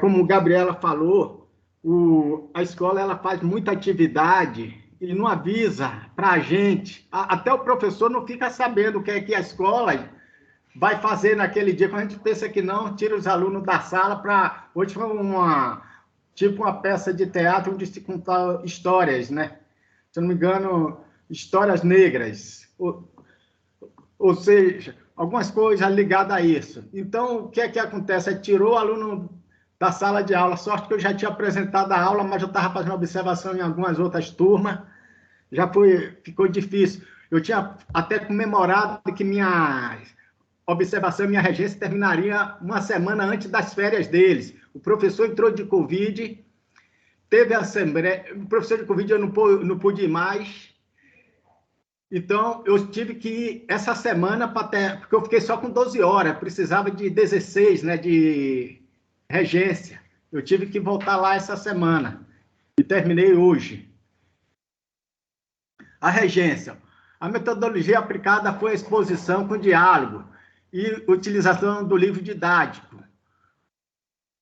como a Gabriela falou, a escola ela faz muita atividade e não avisa para a gente. Até o professor não fica sabendo o que é que a escola vai fazer naquele dia. Quando a gente pensa que não, tira os alunos da sala para... Hoje foi uma peça de teatro onde se conta histórias, né? Se eu não me engano, histórias negras. Ou seja, algumas coisas ligadas a isso. Então, o que é que acontece? Tirou o aluno da sala de aula. Sorte que eu já tinha apresentado a aula, mas eu estava fazendo observação em algumas outras turmas. Ficou difícil. Eu tinha até comemorado que minha observação, minha regência terminaria uma semana antes das férias deles. O professor entrou de Covid, teve a assembleia. O professor de Covid eu não pude ir mais. Então, eu tive que ir essa semana, porque eu fiquei só com 12 horas, precisava de 16, né, de regência. Eu tive que voltar lá essa semana e terminei hoje. A regência. A metodologia aplicada foi a exposição com diálogo e utilização do livro didático.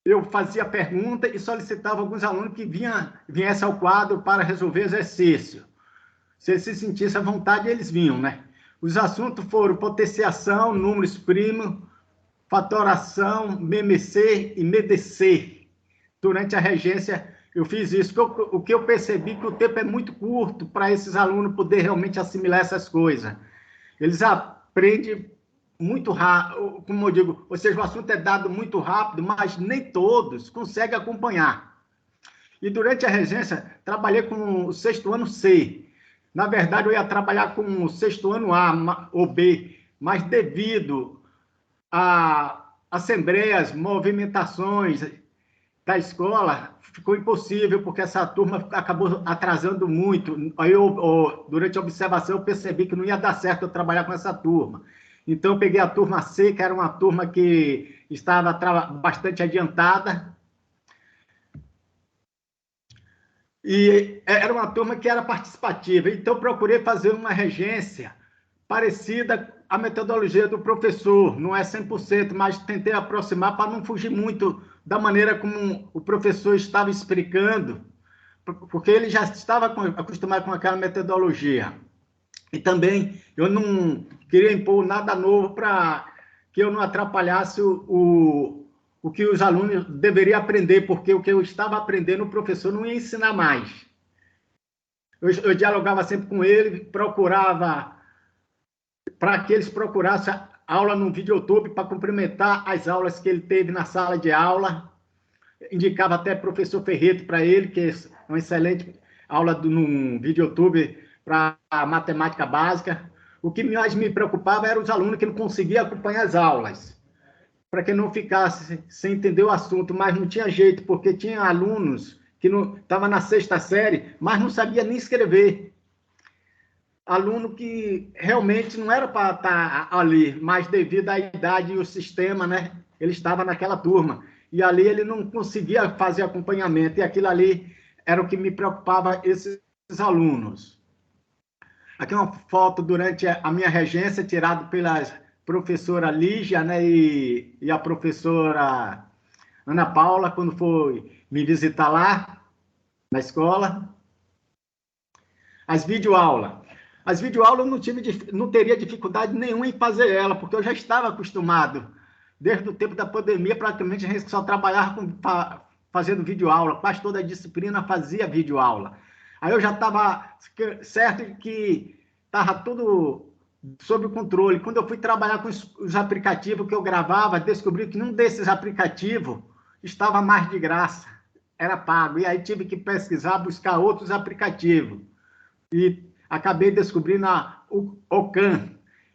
Eu fazia pergunta e solicitava alguns alunos que viessem ao quadro para resolver exercício. Se eles se sentissem à vontade, eles vinham, né? Os assuntos foram potenciação, números primos, fatoração, MMC e MDC. Durante a regência, eu fiz isso. O que eu percebi que o tempo é muito curto para esses alunos poderem realmente assimilar essas coisas. Eles aprendem muito rápido, como eu digo, ou seja, o assunto é dado muito rápido, mas nem todos conseguem acompanhar. E durante a regência, trabalhei com o 6º ano C. Na verdade, eu ia trabalhar com o 6º ano A ou B, mas devido a assembleias, movimentações da escola, ficou impossível, porque essa turma acabou atrasando muito. Aí, durante a observação, eu percebi que não ia dar certo eu trabalhar com essa turma. Então, eu peguei a turma C, que era uma turma que estava bastante adiantada. E era uma turma que era participativa. Então, eu procurei fazer uma regência parecida à metodologia do professor. Não é 100%, mas tentei aproximar para não fugir muito da maneira como o professor estava explicando, porque ele já estava acostumado com aquela metodologia. E também eu não queria impor nada novo para que eu não atrapalhasse o que os alunos deveriam aprender, porque o que eu estava aprendendo, o professor não ia ensinar mais. Eu dialogava sempre com ele, procurava para que eles procurassem aula no YouTube para complementar as aulas que ele teve na sala de aula. Indicava até professor Ferreto para ele, que é uma excelente aula no YouTube para matemática básica. O que mais me preocupava eram os alunos que não conseguiam acompanhar as aulas, para que não ficasse sem entender o assunto, mas não tinha jeito, porque tinha alunos que estavam na 6ª série, mas não sabia nem escrever. Aluno que realmente não era para estar ali, mas devido à idade e o sistema, né, ele estava naquela turma. E ali ele não conseguia fazer acompanhamento, e aquilo ali era o que me preocupava, esses alunos. Aqui uma foto durante a minha regência, tirada pela professora Lígia, né, e a professora Ana Paula, quando foi me visitar lá, na escola. As videoaulas. As videoaulas eu não teria dificuldade nenhuma em fazer ela, porque eu já estava acostumado. Desde o tempo da pandemia, praticamente a gente só trabalhava fazendo videoaula. Quase toda a disciplina fazia videoaula. Aí eu já estava certo que estava tudo sob controle. Quando eu fui trabalhar com os aplicativos que eu gravava, descobri que nenhum desses aplicativos estava mais de graça, era pago. E aí tive que pesquisar, buscar outros aplicativos. E acabei descobrindo o Ocam.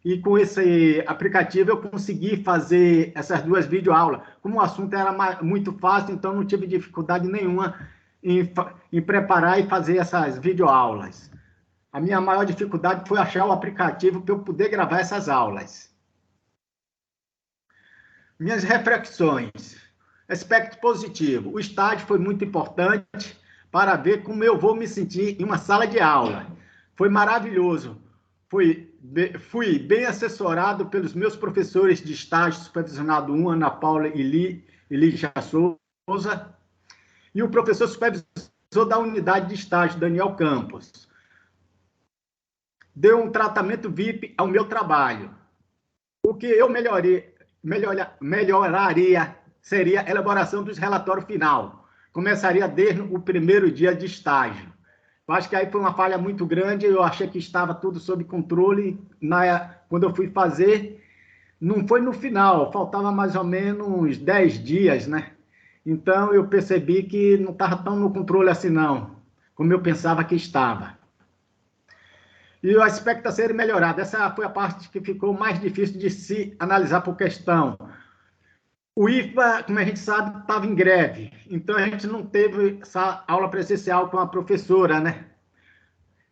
E com esse aplicativo eu consegui fazer essas 2 videoaulas. Como o assunto era muito fácil, então não tive dificuldade nenhuma em preparar e fazer essas videoaulas. A minha maior dificuldade foi achar o aplicativo para eu poder gravar essas aulas. Minhas reflexões. Aspecto positivo. O estágio foi muito importante para ver como eu vou me sentir em uma sala de aula. Foi maravilhoso. Fui bem assessorado pelos meus professores de estágio supervisionado 1, Ana Paula e Lígia Souza, e o professor supervisor da unidade de estágio, Daniel Campos. Deu um tratamento VIP ao meu trabalho. O que eu melhoraria seria a elaboração dos relatórios final. Começaria desde o primeiro dia de estágio. Eu acho que aí foi uma falha muito grande, eu achei que estava tudo sob controle. Quando eu fui fazer, não foi no final, faltava mais ou menos 10 dias, né? Então, eu percebi que não estava tão no controle assim, não, como eu pensava que estava. E o aspecto a ser melhorado, essa foi a parte que ficou mais difícil de se analisar por questão. O IFA, como a gente sabe, estava em greve, então a gente não teve essa aula presencial com a professora, né?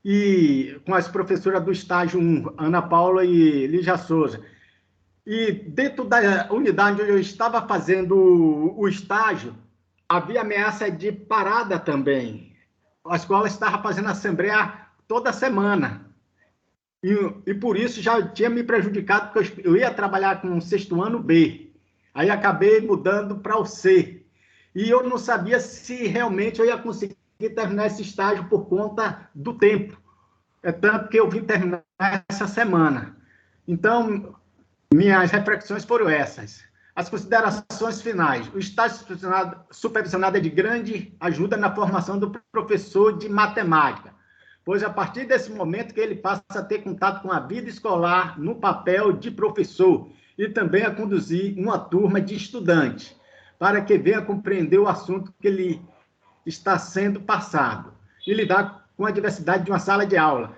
E com as professoras do estágio 1, Ana Paula e Lígia Souza. E dentro da unidade onde eu estava fazendo o estágio, havia ameaça de parada também. A escola estava fazendo assembleia toda semana. E por isso já tinha me prejudicado, porque eu ia trabalhar com o 6º ano B. Aí acabei mudando para o C. E eu não sabia se realmente eu ia conseguir terminar esse estágio por conta do tempo. É tanto que eu vim terminar essa semana. Então, minhas reflexões foram essas. As considerações finais. O estágio supervisionado é de grande ajuda na formação do professor de matemática, pois a partir desse momento que ele passa a ter contato com a vida escolar no papel de professor e também a conduzir uma turma de estudantes, para que venha compreender o assunto que ele está sendo passado e lidar com a diversidade de uma sala de aula.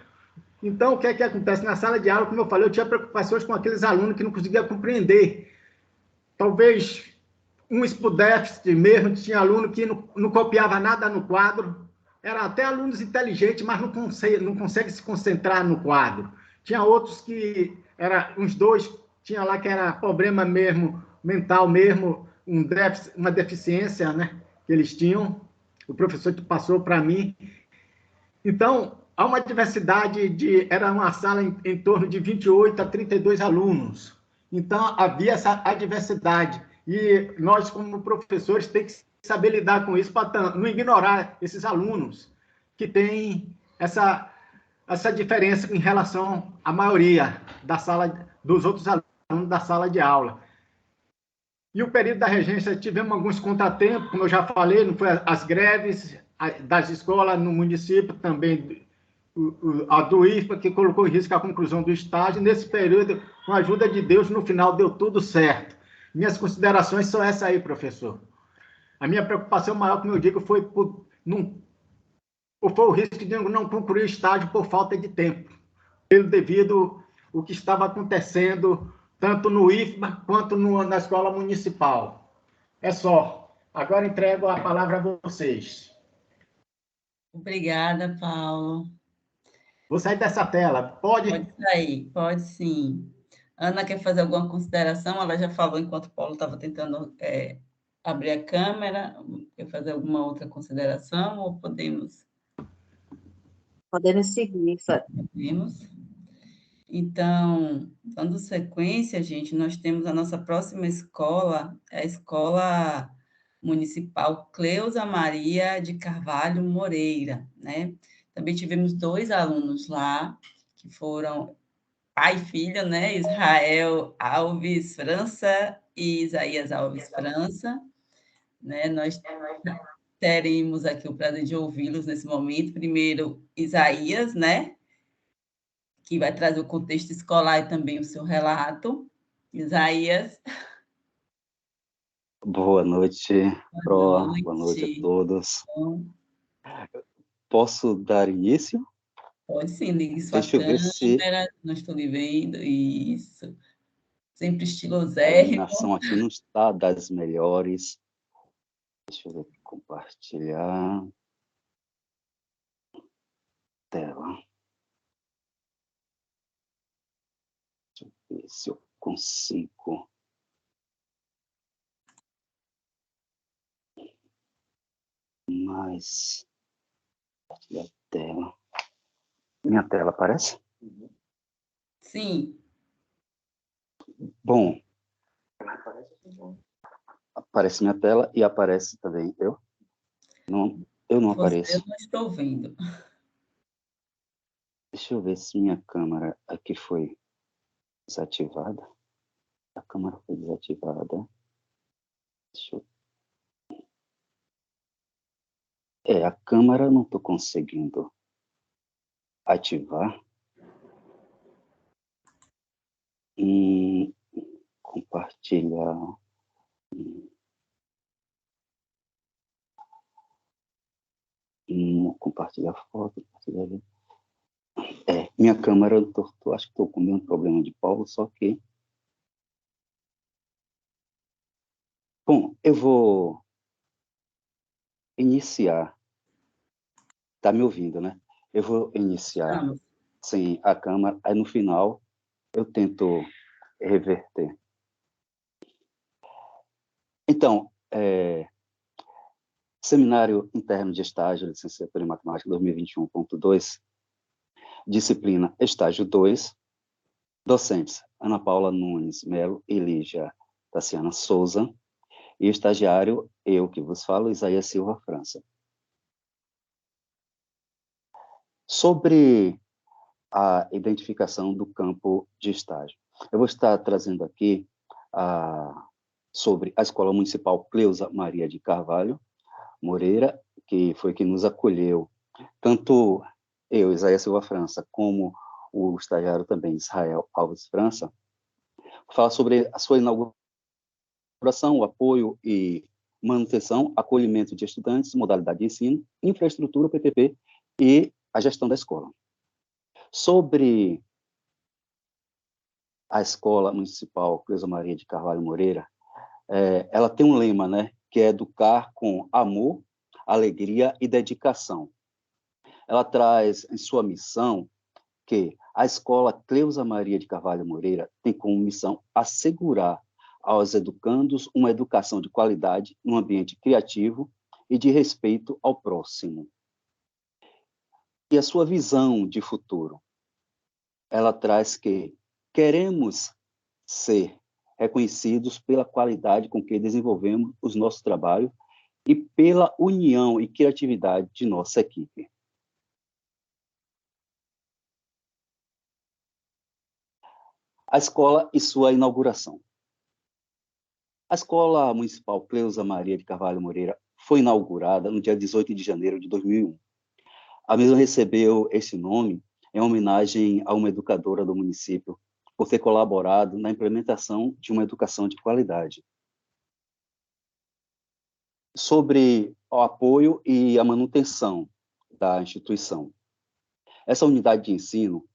Então, o que é que acontece na sala de aula? Como eu falei, eu tinha preocupações com aqueles alunos que não conseguiam compreender. Talvez uns por déficit mesmo, tinha aluno que não copiava nada no quadro, era até alunos inteligentes, mas não consegue se concentrar no quadro. Tinha outros que, uns 2, tinha lá que era problema mesmo, mental mesmo, uma deficiência, né, que eles tinham. O professor passou para mim. Então, há uma diversidade era uma sala em torno de 28 a 32 alunos. Então, havia essa diversidade. E nós, como professores, temos que saber lidar com isso para não ignorar esses alunos que têm essa diferença em relação à maioria dos outros alunos da sala de aula. E o período da regência, tivemos alguns contratempos, como eu já falei, não foi as greves das escolas no município, também a do IFPA, que colocou em risco a conclusão do estágio. Nesse período, com a ajuda de Deus, no final deu tudo certo. Minhas considerações são essas aí, professor. A minha preocupação maior, como eu digo, foi o risco de não concluir o estágio por falta de tempo, devido ao que estava acontecendo, tanto no IFPA quanto na escola municipal. É só. Agora entrego a palavra a vocês. Obrigada, Paulo. Vou sair dessa tela. Pode? Pode sair, pode sim. Ana quer fazer alguma consideração? Ela já falou enquanto o Paulo estava tentando abrir a câmera. Quer fazer alguma outra consideração ou podemos? Podemos seguir. Podemos. Então, dando sequência, gente, nós temos a nossa próxima escola, a Escola Municipal Cleusa Maria de Carvalho Moreira, né? Também tivemos 2 alunos lá, que foram pai e filho, né? Israel Alves França e Isaías Alves França, né? Nós teremos aqui o prazer de ouvi-los nesse momento. Primeiro, Isaías, né? Que vai trazer o contexto escolar e também o seu relato. Isaías. Boa noite, Pro. Boa noite a todos. Posso dar início? Pode sim, ligue sua câmera, não estou lhe vendo, isso. Sempre estilosérrimo. A iluminação aqui não está das melhores. Deixa eu ver aqui, compartilhar. Tela. Deixa eu ver se eu consigo. Mas... compartilhar a tela. Minha tela aparece? Sim. Bom, aparece minha tela e aparece também eu? Não, eu não apareço. Eu não estou vendo. Deixa eu ver se minha câmera aqui foi desativada. A câmera foi desativada. Deixa eu... a câmera eu não estou conseguindo ativar. Compartilhar. Compartilhar foto. Compartilhar... minha câmera, acho que estou com o mesmo problema de Paulo, só que... Bom, eu vou iniciar. Está me ouvindo, né? Eu vou iniciar sem a câmera, aí no final eu tento reverter. Então, Seminário Interno de Estágio, Licenciatura em Matemática 2021.2, disciplina Estágio 2, docentes Ana Paula Nunes Melo e Lígia Tassiana Souza, e estagiário, eu que vos falo, Isaías Silva França. Sobre a identificação do campo de estágio. Eu vou estar trazendo aqui sobre a Escola Municipal Cleusa Maria de Carvalho Moreira, que foi quem nos acolheu, tanto eu, Isaías Silva França, como o estagiário também, Israel Alves França, fala sobre a sua inauguração, o apoio e manutenção, acolhimento de estudantes, modalidade de ensino, infraestrutura, PPP e a gestão da escola. Sobre a Escola Municipal Cleusa Maria de Carvalho Moreira, ela tem um lema, né, que é educar com amor, alegria e dedicação. Ela traz em sua missão que a Escola Cleusa Maria de Carvalho Moreira tem como missão assegurar aos educandos uma educação de qualidade num ambiente criativo e de respeito ao próximo. E a sua visão de futuro, ela traz que queremos ser reconhecidos pela qualidade com que desenvolvemos os nossos trabalhos e pela união e criatividade de nossa equipe. A escola e sua inauguração. A Escola Municipal Cleusa Maria de Carvalho Moreira foi inaugurada no dia 18 de janeiro de 2001. A mesma recebeu esse nome em homenagem a uma educadora do município, por ter colaborado na implementação de uma educação de qualidade. Sobre o apoio e a manutenção da instituição. Essa unidade de ensino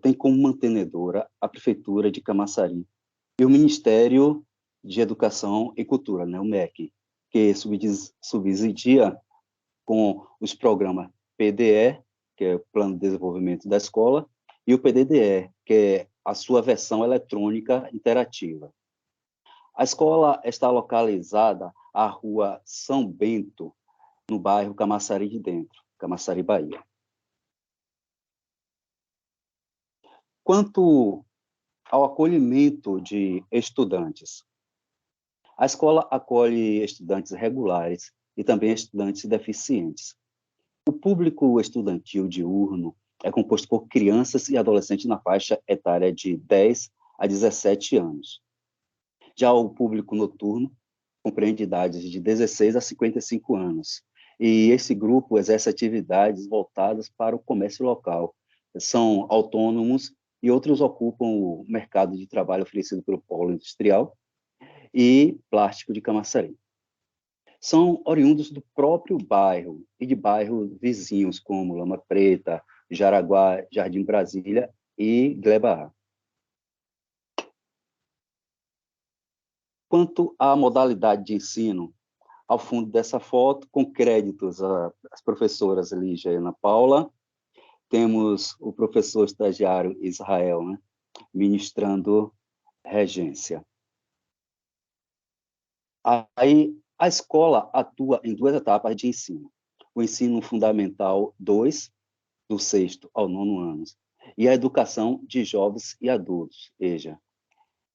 tem como mantenedora a Prefeitura de Camaçari e o Ministério de Educação e Cultura, né, o MEC, que subsidia com os programas PDE, que é o Plano de Desenvolvimento da Escola, e o PDDE, que é a sua versão eletrônica interativa. A escola está localizada à Rua São Bento, no bairro Camaçari de Dentro, Camaçari, Bahia. Quanto ao acolhimento de estudantes, a escola acolhe estudantes regulares e também estudantes deficientes. O público estudantil diurno é composto por crianças e adolescentes na faixa etária de 10 a 17 anos. Já o público noturno compreende idades de 16 a 55 anos, e esse grupo exerce atividades voltadas para o comércio local. São autônomos e outros ocupam o mercado de trabalho oferecido pelo polo industrial e plástico de Camaçari. São oriundos do próprio bairro e de bairros vizinhos, como Lama Preta, Jaraguá, Jardim Brasília e Gleba. Quanto à modalidade de ensino, ao fundo dessa foto, com créditos às professoras Lígia e Ana Paula, temos o professor estagiário Israel, né, ministrando regência. Aí, a escola atua em duas etapas de ensino. O ensino fundamental 2, do 6º ao 9º ano, e a educação de jovens e adultos, EJA,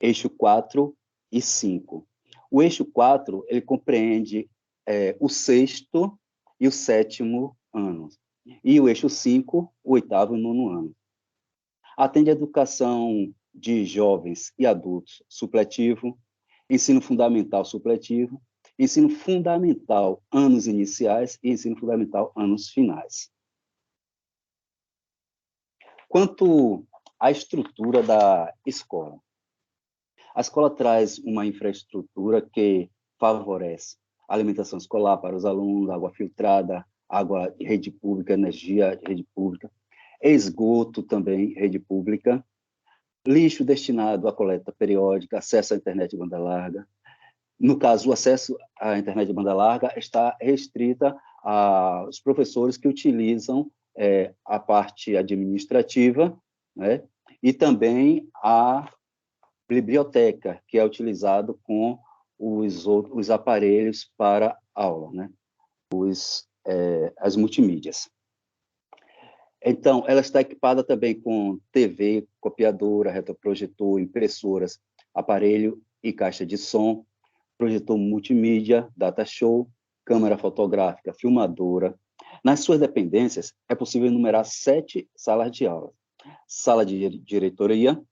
eixo 4 e 5. O eixo 4, ele compreende o 6º e o 7º anos, e o eixo 5, o 8º e 9º ano. Atende a educação de jovens e adultos supletivo, ensino fundamental supletivo, ensino fundamental anos iniciais e ensino fundamental anos finais. Quanto à estrutura da escola, a escola traz uma infraestrutura que favorece a alimentação escolar para os alunos, água filtrada, água de rede pública, energia de rede pública, esgoto também, rede pública, lixo destinado à coleta periódica, acesso à internet de banda larga. No caso, o acesso à internet de banda larga está restrita aos professores que utilizam a parte administrativa, né, e também a biblioteca, que é utilizado com os aparelhos para aula, né? As multimídias. Então, ela está equipada também com TV, copiadora, retroprojetor, impressoras, aparelho e caixa de som, projetor multimídia, data show, câmera fotográfica, filmadora. Nas suas dependências, é possível enumerar 7 salas de aula. Sala de diretoria,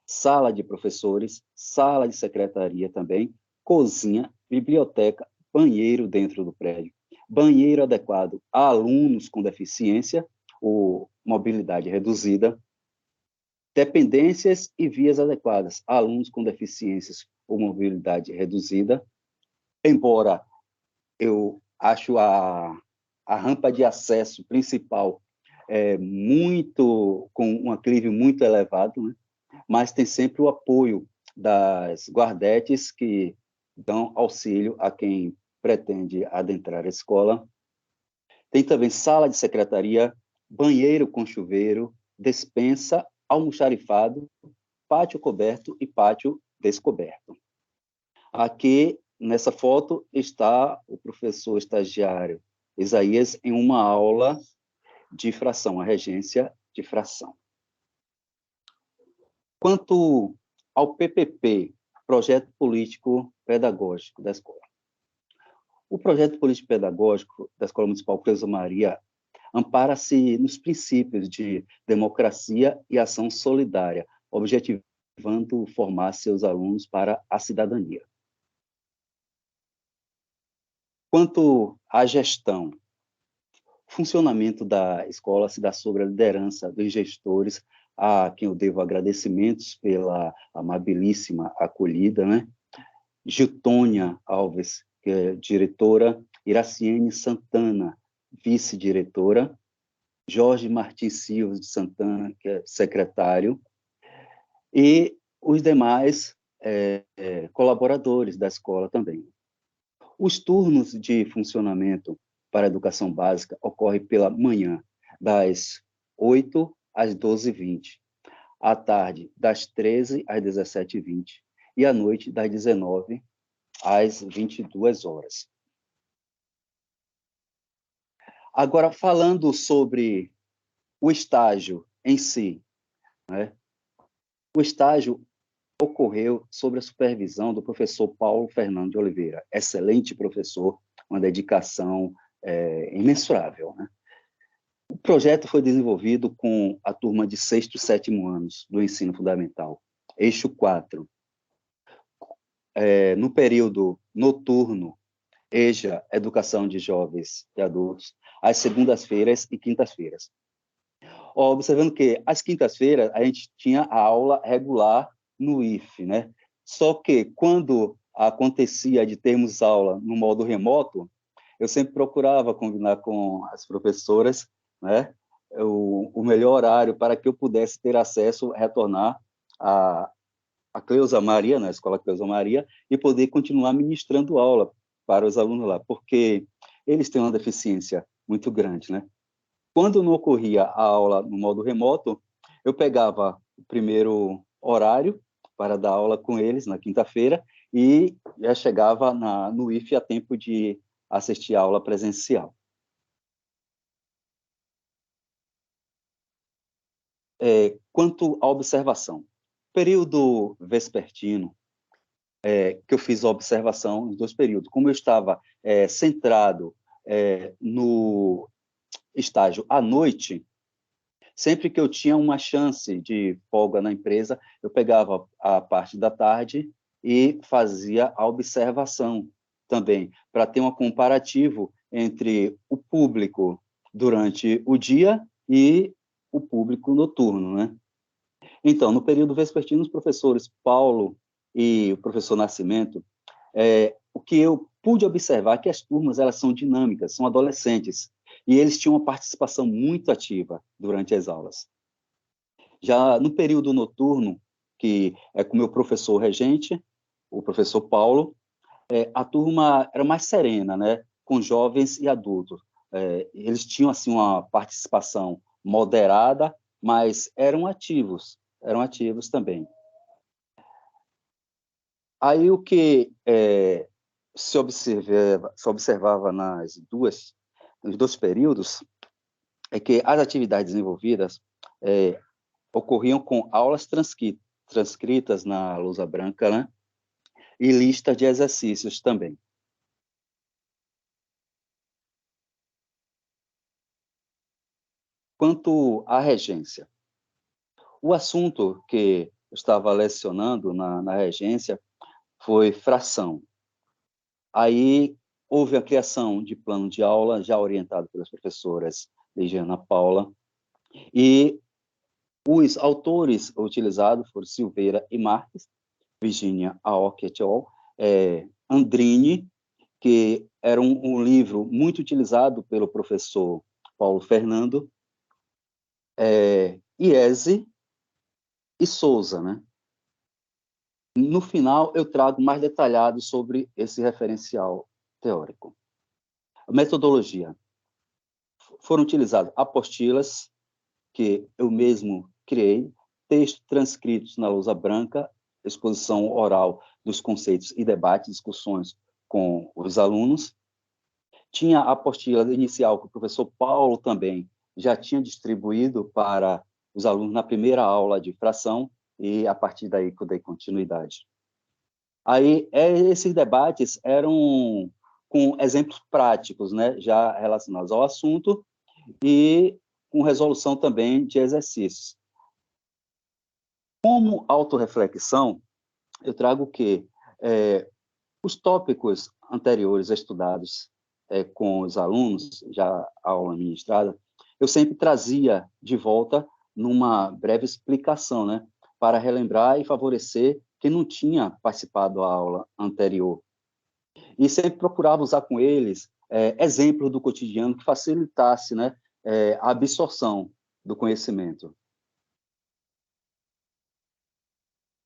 sala de professores, sala de secretaria também, cozinha, biblioteca, banheiro dentro do prédio, banheiro adequado a alunos com deficiência ou mobilidade reduzida, dependências e vias adequadas a alunos com deficiências ou mobilidade reduzida, embora eu acho a rampa de acesso principal com um aclive muito elevado, né? Mas tem sempre o apoio das guardetes que dão auxílio a quem pretende adentrar a escola. Tem também sala de secretaria, banheiro com chuveiro, despensa, almoxarifado, pátio coberto e pátio descoberto. Aqui, nessa foto, está o professor estagiário Isaías em uma aula de fração, a regência de fração. Quanto ao PPP, Projeto Político Pedagógico da Escola. O Projeto Político Pedagógico da Escola Municipal Cleusa Maria ampara-se nos princípios de democracia e ação solidária, objetivando formar seus alunos para a cidadania. Quanto à gestão, o funcionamento da escola se dá sob a liderança dos gestores, a quem eu devo agradecimentos pela amabilíssima acolhida, né? Giltônia Alves, que é diretora, Iraciene Santana, vice-diretora, Jorge Martins Silva de Santana, que é secretário, e os demais colaboradores da escola também. Os turnos de funcionamento para a educação básica ocorrem pela manhã, das 8 às 12h20, à tarde, das 13 às 17h20, e à noite, das 19 às 22 horas. Agora, falando sobre o estágio em si, né? O estágio ocorreu sob a supervisão do professor Paulo Fernando de Oliveira, excelente professor, uma dedicação imensurável, né? O projeto foi desenvolvido com a turma de 6º e 7º anos do ensino fundamental, eixo 4. No período noturno, EJA, Educação de Jovens e Adultos, às segundas-feiras e quintas-feiras. Observando que, às quintas-feiras, a gente tinha a aula regular no IF, né? Só que, quando acontecia de termos aula no modo remoto, eu sempre procurava combinar com as professoras, né, o melhor horário para que eu pudesse ter acesso, retornar a Cleusa Maria, na Escola Cleusa Maria, e poder continuar ministrando aula para os alunos lá, porque eles têm uma deficiência muito grande, né? Quando não ocorria a aula no modo remoto, eu pegava o primeiro horário para dar aula com eles na quinta-feira e já chegava no IF a tempo de assistir a aula presencial. Quanto à observação, período vespertino, que eu fiz a observação nos 2 períodos, como eu estava centrado no estágio à noite, sempre que eu tinha uma chance de folga na empresa, eu pegava a parte da tarde e fazia a observação também, para ter um comparativo entre o público durante o dia e o público noturno, né? Então, no período vespertino, os professores Paulo e o professor Nascimento, o que eu pude observar é que as turmas elas são dinâmicas, são adolescentes, e eles tinham uma participação muito ativa durante as aulas. Já no período noturno, que é com o meu professor regente, o professor Paulo, a turma era mais serena, né, com jovens e adultos. Eles tinham assim uma participação moderada, mas eram ativos também. Aí o que se observava nos dois períodos é que as atividades envolvidas ocorriam com aulas transcritas na lousa branca, né? E lista de exercícios também. Quanto à regência, o assunto que eu estava lecionando na regência foi fração. Aí houve a criação de plano de aula, já orientado pelas professoras Lígia e Ana Paula, e os autores utilizados foram Silveira e Marques, Virginia Aoki et al., Andrini, que era um livro muito utilizado pelo professor Paulo Fernando, Iese e Souza, né? No final, eu trago mais detalhado sobre esse referencial teórico. A metodologia. Foram utilizadas apostilas, que eu mesmo criei, textos transcritos na lousa branca, exposição oral dos conceitos e debates, discussões com os alunos. Tinha a apostila inicial que o professor Paulo também já tinha distribuído para os alunos na primeira aula de fração, e a partir daí que eu dei continuidade. Aí, esses debates eram com exemplos práticos, né, já relacionados ao assunto, e com resolução também de exercícios. Como autorreflexão, eu trago que os tópicos anteriores estudados com os alunos, já a aula ministrada, eu sempre trazia de volta numa breve explicação, né, para relembrar e favorecer quem não tinha participado da aula anterior. E sempre procurava usar com eles exemplos do cotidiano que facilitasse, né, a absorção do conhecimento.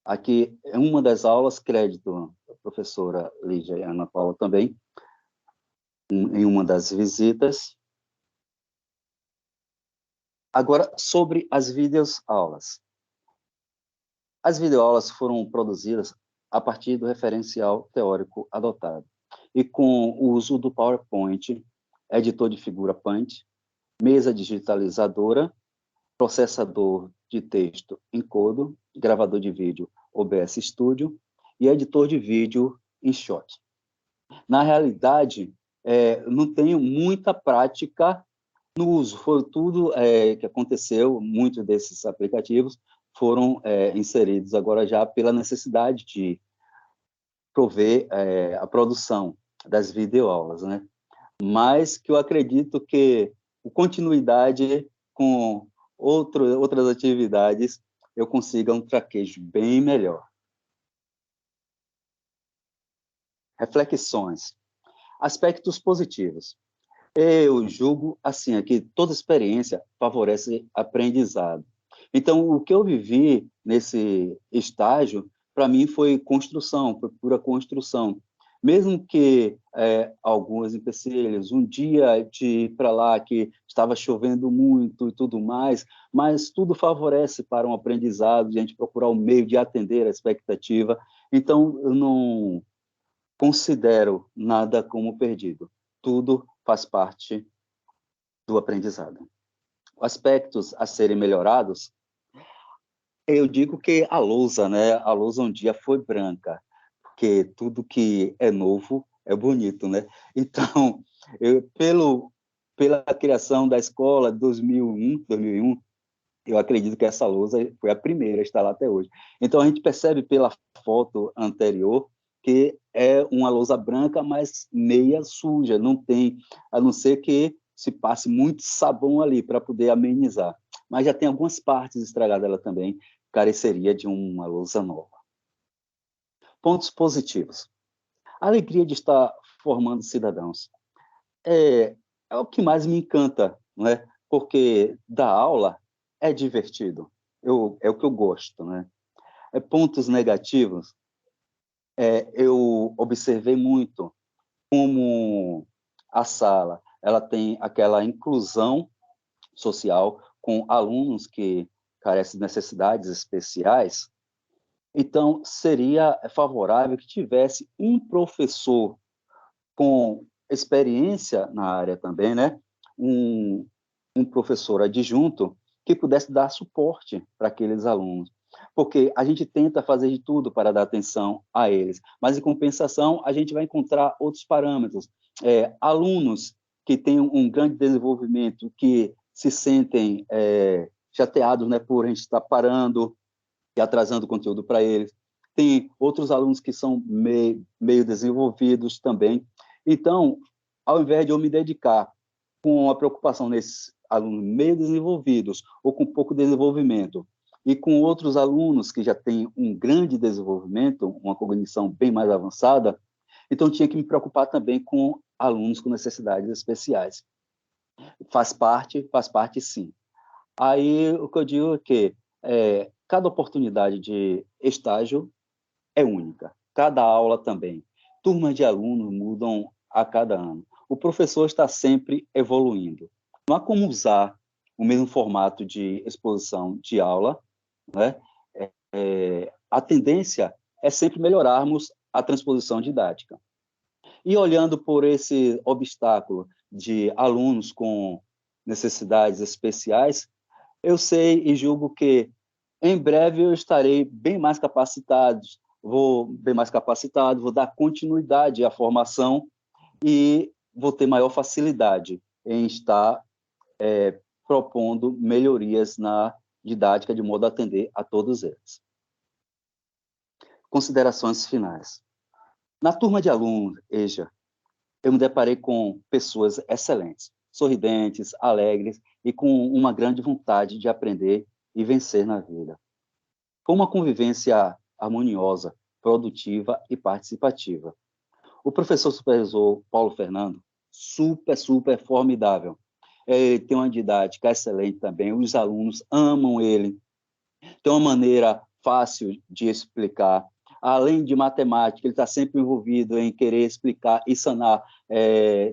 Aqui, em uma das aulas, crédito da professora Lígia e Ana Paula também, em uma das visitas. Agora, sobre as videoaulas. As videoaulas foram produzidas a partir do referencial teórico adotado e com o uso do PowerPoint, editor de figura Paint, mesa digitalizadora, processador de texto Encoder, gravador de vídeo OBS Studio e editor de vídeo InShot. Na realidade, não tenho muita prática no uso, foi tudo que aconteceu, muitos desses aplicativos foram inseridos agora já pela necessidade de prover a produção das videoaulas, né? Mas que eu acredito que a continuidade com outras atividades eu consiga um traquejo bem melhor. Reflexões. Aspectos positivos. Eu julgo assim, que toda experiência favorece aprendizado. Então, o que eu vivi nesse estágio, para mim, foi construção, foi pura construção. Mesmo que alguns empecilhos, um dia de ir para lá que estava chovendo muito e tudo mais, mas tudo favorece para um aprendizado, de a gente procurar um meio de atender a expectativa. Então, eu não considero nada como perdido. Tudo faz parte do aprendizado. Aspectos a serem melhorados, eu digo que a lousa, né? A lousa um dia foi branca, porque tudo que é novo é bonito, né? Então, pela criação da escola 2001, eu acredito que essa lousa foi a primeira a estar lá até hoje. Então, a gente percebe pela foto anterior que é uma lousa branca, mas meia suja, não tem, a não ser que se passe muito sabão ali para poder amenizar. Mas já tem algumas partes estragadas, ela também careceria de uma lousa nova. Pontos positivos. A alegria de estar formando cidadãos. É o que mais me encanta, não é? Porque dar aula é divertido, é o que eu gosto, né? Pontos negativos, eu observei muito como a sala ela tem aquela inclusão social com alunos que carecem de necessidades especiais, Então, seria favorável que tivesse um professor com experiência na área também, né? Um professor adjunto que pudesse dar suporte para aqueles alunos. Porque a gente tenta fazer de tudo para dar atenção a eles, mas, em compensação, a gente vai encontrar outros parâmetros. Alunos que têm um grande desenvolvimento, que se sentem chateados, né, por a gente estar parando e atrasando o conteúdo para eles. Tem outros alunos que são meio desenvolvidos também. Então, ao invés de eu me dedicar com a preocupação nesses alunos meio desenvolvidos ou com pouco desenvolvimento, e com outros alunos que já têm um grande desenvolvimento, uma cognição bem mais avançada, então tinha que me preocupar também com alunos com necessidades especiais. Faz parte sim. Aí o que eu digo é que cada oportunidade de estágio é única, cada aula também. Turmas de alunos mudam a cada ano. O professor está sempre evoluindo. Não há como usar o mesmo formato de exposição de aula, né? A tendência é sempre melhorarmos a transposição didática. E olhando por esse obstáculo de alunos com necessidades especiais, eu sei e julgo que em breve eu estarei bem mais capacitado, vou dar continuidade à formação e vou ter maior facilidade em estar propondo melhorias na didática de modo a atender a todos eles. Considerações finais. Na turma de alunos, EJA, eu me deparei com pessoas excelentes, sorridentes, alegres e com uma grande vontade de aprender e vencer na vida. Foi uma convivência harmoniosa, produtiva e participativa. O professor supervisor Paulo Fernando, super formidável. Ele tem uma didática excelente também, os alunos amam ele, tem uma maneira fácil de explicar. Além de matemática, ele está sempre envolvido em querer explicar e sanar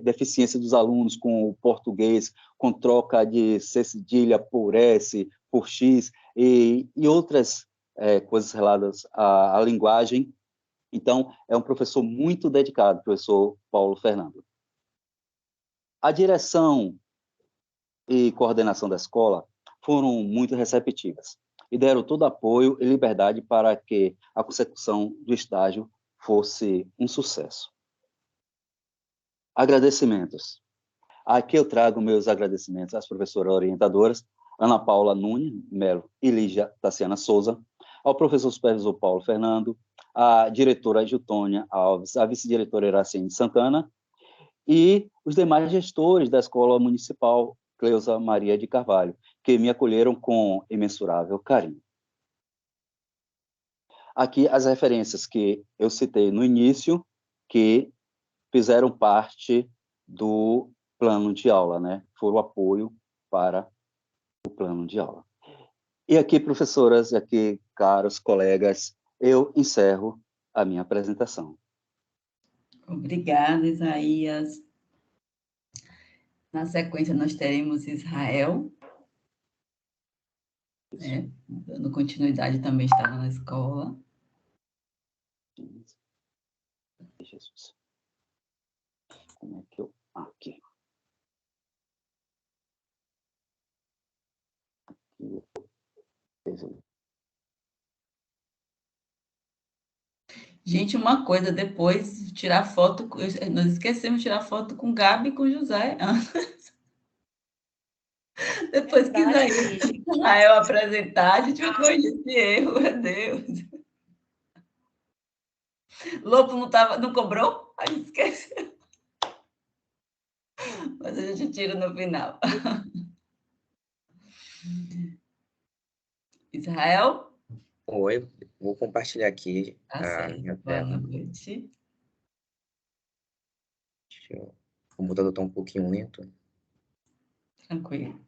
deficiência dos alunos com o português, com troca de C cedilha por S, por X, e outras coisas relacionadas à linguagem. Então, é um professor muito dedicado, professor Paulo Fernando. A direção e coordenação da escola foram muito receptivas e deram todo apoio e liberdade para que a consecução do estágio fosse um sucesso. Agradecimentos. Aqui eu trago meus agradecimentos às professoras orientadoras, Ana Paula Nunes Melo e Lígia Tassiana Souza, ao professor supervisor Paulo Fernando, à diretora Giltônia Alves, à vice-diretora Iracine Santana e os demais gestores da Escola Municipal Cleusa Maria de Carvalho, que me acolheram com imensurável carinho. Aqui as referências que eu citei no início, que fizeram parte do plano de aula, né? Foram apoio para o plano de aula. E aqui, professoras, e aqui, caros colegas, eu encerro a minha apresentação. Obrigada, Isaías. Na sequência, nós teremos Israel, né? Dando continuidade, também estava na escola. Jesus. Como é que eu... Aqui. Gente, uma coisa, depois tirar foto, nós esquecemos de tirar foto com Gabi e com José. Depois que Israel apresentar, a gente vai corrigir esse erro, meu Deus. Lobo não cobrou? A gente esqueceu. Mas a gente tira no final. Israel? Oi, vou compartilhar aqui a minha Boa tela. noite. O computador está um pouquinho lento. Tranquilo.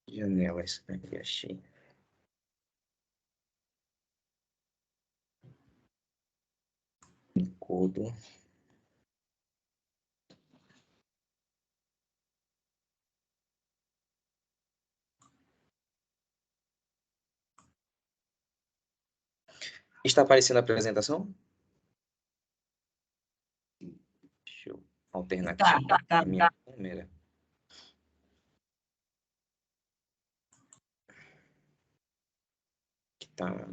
Janelas, aqui achei. Encodo. Está aparecendo a apresentação? Deixa eu alternar aqui a minha câmera. Tá.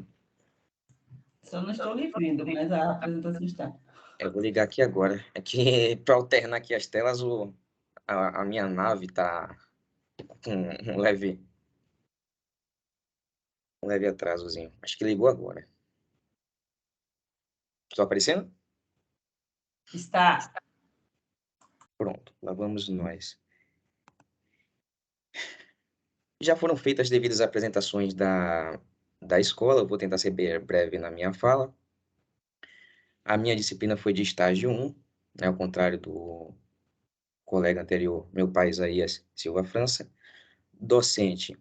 Só não estou lhe vendo, mas a apresentação está. Eu vou ligar aqui agora. É que para alternar aqui as telas, a minha nave está com um leve atrasozinho. Acho que ligou agora. Estou aparecendo? Está. Pronto, lá vamos nós. Já foram feitas as devidas apresentações da escola, eu vou tentar ser breve na minha fala. A minha disciplina foi de estágio 1, né, ao contrário do colega anterior, meu pai Isaías Silva França. Docentes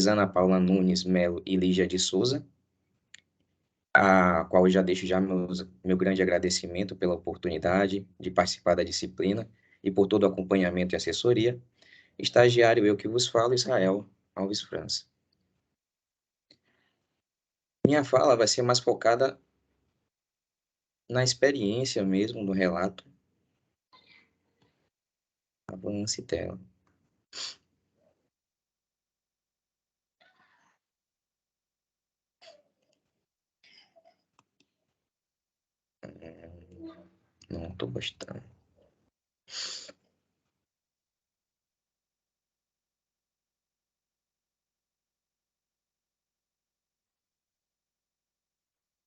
Ana Paula Nunes Melo e Lígia de Souza, a qual eu já deixo meu grande agradecimento pela oportunidade de participar da disciplina e por todo o acompanhamento e assessoria. Estagiário, eu que vos falo, Israel Alves França. Minha fala vai ser mais focada na experiência mesmo do relato. Avance tela. Não estou gostando.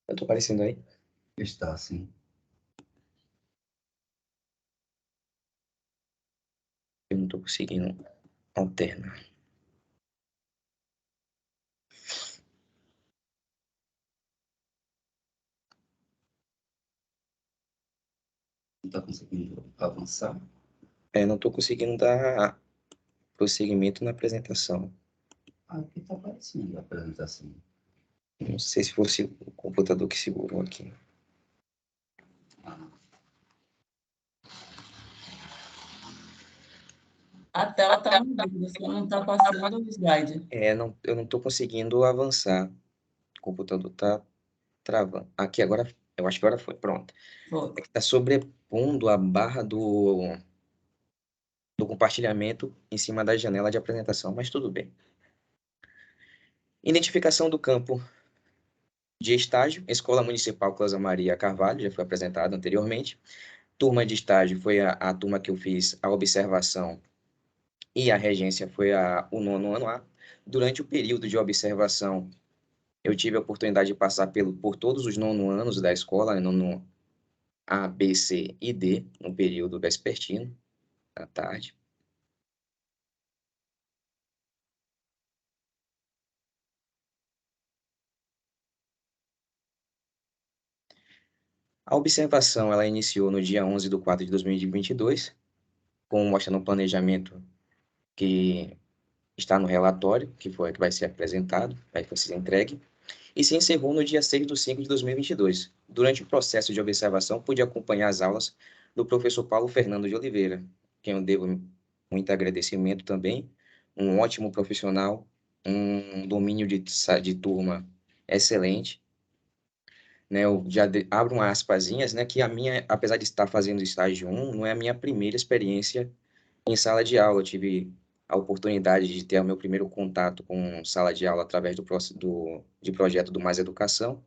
Eu estou aparecendo aí? Está, sim. Eu não estou conseguindo alternar. Não está conseguindo avançar? Não estou conseguindo dar prosseguimento na apresentação. Aqui está aparecendo a apresentação. Não sei se fosse o computador que segurou aqui. A tela está movendo, você não está passando o slide. Eu não estou conseguindo avançar. O computador está travando. Aqui agora, eu acho que agora foi. Pronto. Foi. É que está sobrepondo a barra do compartilhamento em cima da janela de apresentação, mas tudo bem. Identificação do campo de estágio, Escola Municipal Cláudia Maria Carvalho, já foi apresentado anteriormente. Turma de estágio foi a turma que eu fiz a observação e a regência foi o 9º ano A. Durante o período de observação, eu tive a oportunidade de passar por todos os 9º anos da escola, né, nono A, B, C e D, no período vespertino, à tarde. A observação ela iniciou no dia 11/4/2022, mostrando o planejamento que está no relatório, que vai ser apresentado, vai ser entregue, e se encerrou no dia 6/5/2022. Durante o processo de observação, pude acompanhar as aulas do professor Paulo Fernando de Oliveira, quem eu devo muito agradecimento também, um ótimo profissional, um domínio de turma excelente, né? Eu já abro umas aspasinhas, né, que apesar de estar fazendo estágio 1, não é a minha primeira experiência em sala de aula. Eu tive a oportunidade de ter o meu primeiro contato com sala de aula através de projeto do Mais Educação,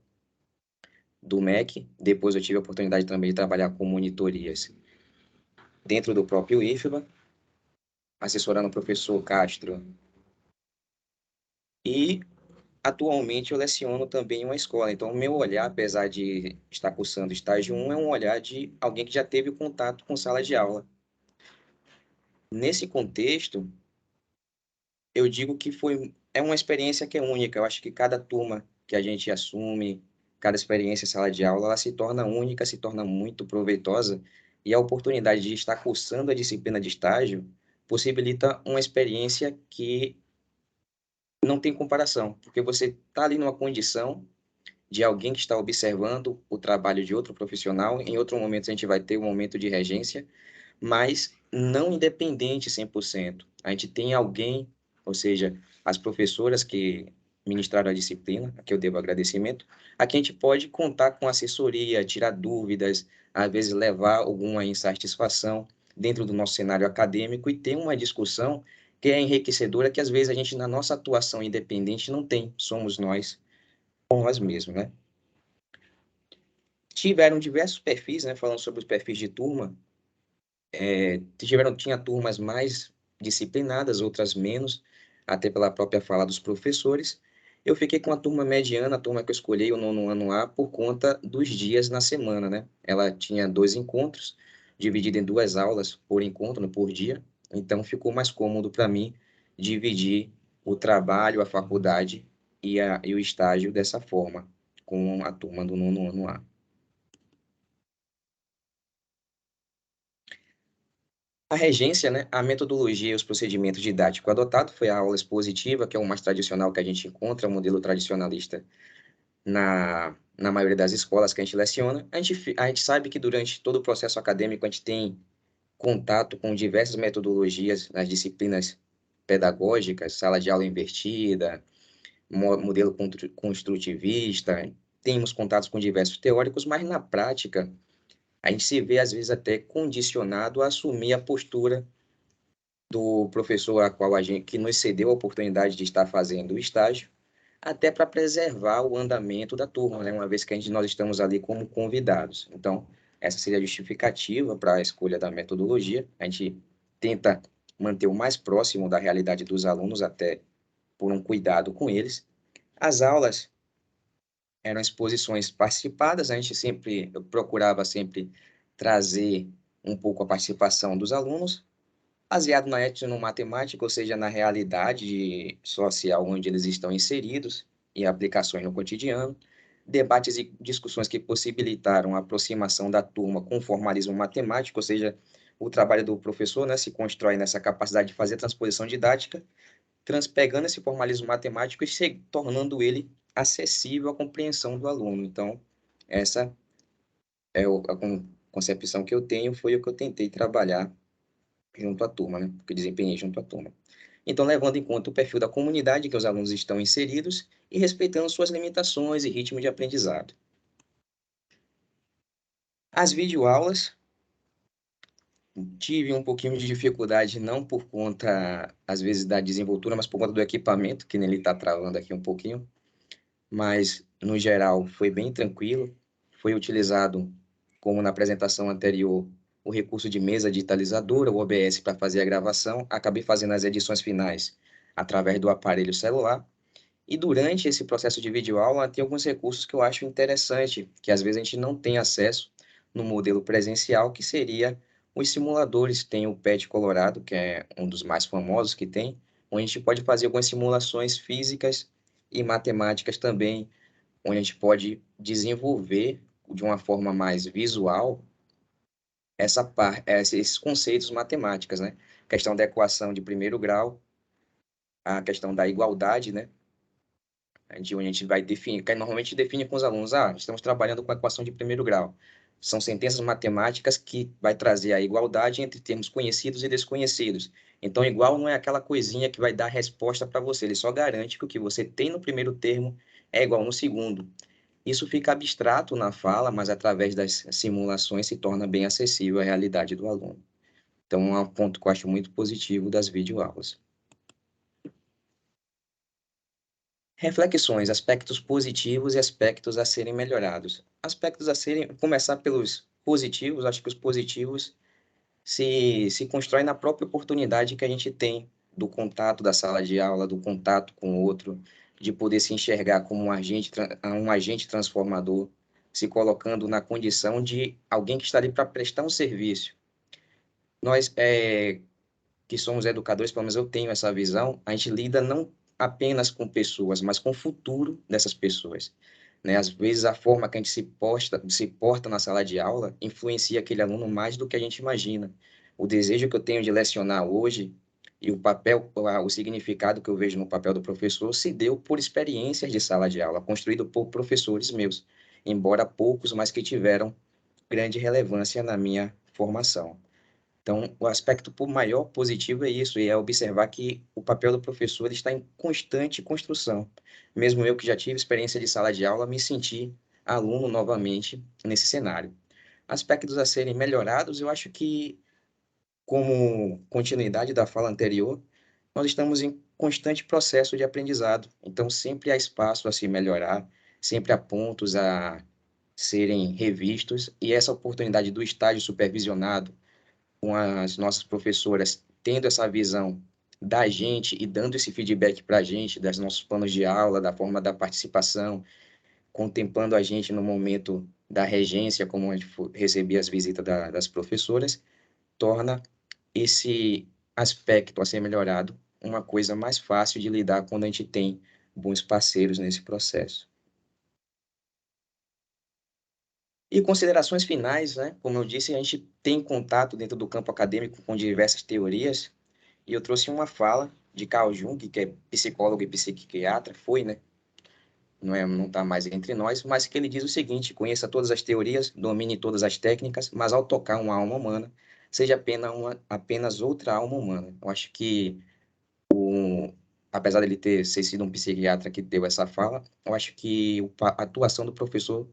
do MEC. Depois eu tive a oportunidade também de trabalhar com monitorias dentro do próprio IFBA, assessorando o professor Castro. E atualmente eu leciono também em uma escola. Então, o meu olhar, apesar de estar cursando estágio 1, é um olhar de alguém que já teve contato com sala de aula. Nesse contexto, eu digo que é uma experiência que é única. Eu acho que cada turma que a gente assume, cada experiência em sala de aula, ela se torna única, se torna muito proveitosa, e a oportunidade de estar cursando a disciplina de estágio possibilita uma experiência que não tem comparação, porque você está ali numa condição de alguém que está observando o trabalho de outro profissional. Em outro momento, a gente vai ter um momento de regência, mas não independente 100%. A gente tem alguém, ou seja, as professoras que ministraram a disciplina, a que eu devo agradecimento. Aqui a gente pode contar com assessoria, tirar dúvidas, às vezes levar alguma insatisfação dentro do nosso cenário acadêmico e ter uma discussão que é enriquecedora, que às vezes a gente, na nossa atuação independente, não tem. Somos nós com nós mesmos, né? Tiveram diversos perfis, né? Falando sobre os perfis de turma, tinha turmas mais disciplinadas, outras menos, até pela própria fala dos professores. Eu fiquei com a turma mediana, a turma que eu escolhi, o nono ano A, por conta dos dias na semana, né? Ela tinha 2 encontros, dividido em 2 aulas por encontro, por dia. Então, ficou mais cômodo para mim dividir o trabalho, a faculdade e o estágio dessa forma, com a turma do nono ano A. A regência, né, a metodologia e os procedimentos didáticos adotados foi a aula expositiva, que é o mais tradicional que a gente encontra, o modelo tradicionalista na maioria das escolas que a gente leciona. A gente sabe que durante todo o processo acadêmico a gente tem contato com diversas metodologias nas disciplinas pedagógicas, sala de aula invertida, modelo construtivista, temos contatos com diversos teóricos, mas na prática a gente se vê às vezes até condicionado a assumir a postura do professor a qual que nos cedeu a oportunidade de estar fazendo o estágio, até para preservar o andamento da turma, né? Uma vez que nós estamos ali como convidados. Então, essa seria a justificativa para a escolha da metodologia. A gente tenta manter o mais próximo da realidade dos alunos, até por um cuidado com eles. As aulas eram exposições participadas, eu procurava sempre trazer um pouco a participação dos alunos, baseado na etnomatemática, ou seja, na realidade social onde eles estão inseridos e aplicações no cotidiano, debates e discussões que possibilitaram a aproximação da turma com o formalismo matemático, ou seja, o trabalho do professor, né, se constrói nessa capacidade de fazer transposição didática, pegando esse formalismo matemático e tornando ele acessível à compreensão do aluno. Então, essa é a concepção que eu tenho, foi o que eu tentei trabalhar junto à turma, né? Que eu desempenhei junto à turma. Então, levando em conta o perfil da comunidade que os alunos estão inseridos e respeitando suas limitações e ritmo de aprendizado. As videoaulas, tive um pouquinho de dificuldade, não por conta, às vezes, da desenvoltura, mas por conta do equipamento, que nele está travando aqui um pouquinho. Mas, no geral, foi bem tranquilo. Foi utilizado, como na apresentação anterior, o recurso de mesa digitalizadora, o OBS, para fazer a gravação. Acabei fazendo as edições finais através do aparelho celular. E durante esse processo de videoaula, tem alguns recursos que eu acho interessante, que às vezes a gente não tem acesso no modelo presencial, que seria os simuladores. Tem o PET Colorado, que é um dos mais famosos que tem, onde a gente pode fazer algumas simulações físicas e matemáticas também, onde a gente pode desenvolver de uma forma mais visual esses conceitos matemáticos, né? A questão da equação de primeiro grau, a questão da igualdade, né? Onde a gente vai definir, que normalmente define com os alunos, estamos trabalhando com a equação de primeiro grau. São sentenças matemáticas que vai trazer a igualdade entre termos conhecidos e desconhecidos. Então, igual não é aquela coisinha que vai dar resposta para você, ele só garante que o que você tem no primeiro termo é igual no segundo. Isso fica abstrato na fala, mas através das simulações se torna bem acessível à realidade do aluno. Então, é um ponto que eu acho muito positivo das videoaulas. Reflexões, aspectos positivos e aspectos a serem melhorados. Aspectos a serem, começar pelos positivos, acho que os positivos se constroem na própria oportunidade que a gente tem do contato da sala de aula, do contato com o outro, de poder se enxergar como um agente transformador, se colocando na condição de alguém que está ali para prestar um serviço. Nós, que somos educadores, pelo menos eu tenho essa visão, a gente lida não apenas com pessoas, mas com o futuro dessas pessoas. Né? Às vezes, a forma que a gente se porta na sala de aula influencia aquele aluno mais do que a gente imagina. O desejo que eu tenho de lecionar hoje e o significado que eu vejo no papel do professor se deu por experiências de sala de aula, construído por professores meus, embora poucos, mas que tiveram grande relevância na minha formação. Então, o aspecto maior positivo é isso, e é observar que o papel do professor ele está em constante construção. Mesmo eu que já tive experiência de sala de aula, me senti aluno novamente nesse cenário. Aspectos a serem melhorados, eu acho que, como continuidade da fala anterior, nós estamos em constante processo de aprendizado. Então, sempre há espaço a se melhorar, sempre há pontos a serem revistos, e essa oportunidade do estágio supervisionado, com as nossas professoras tendo essa visão da gente e dando esse feedback para a gente, dos nossos planos de aula, da forma da participação, contemplando a gente no momento da regência, como a gente recebia as visitas das professoras, torna esse aspecto a ser melhorado uma coisa mais fácil de lidar quando a gente tem bons parceiros nesse processo. E considerações finais, né? Como eu disse, a gente tem contato dentro do campo acadêmico com diversas teorias, e eu trouxe uma fala de Carl Jung, que é psicólogo e psiquiatra, foi, né? Não está mais entre nós, mas que ele diz o seguinte: conheça todas as teorias, domine todas as técnicas, mas ao tocar uma alma humana, seja apenas outra alma humana. Eu acho que, apesar dele ter sido um psiquiatra que deu essa fala, eu acho que a atuação do professor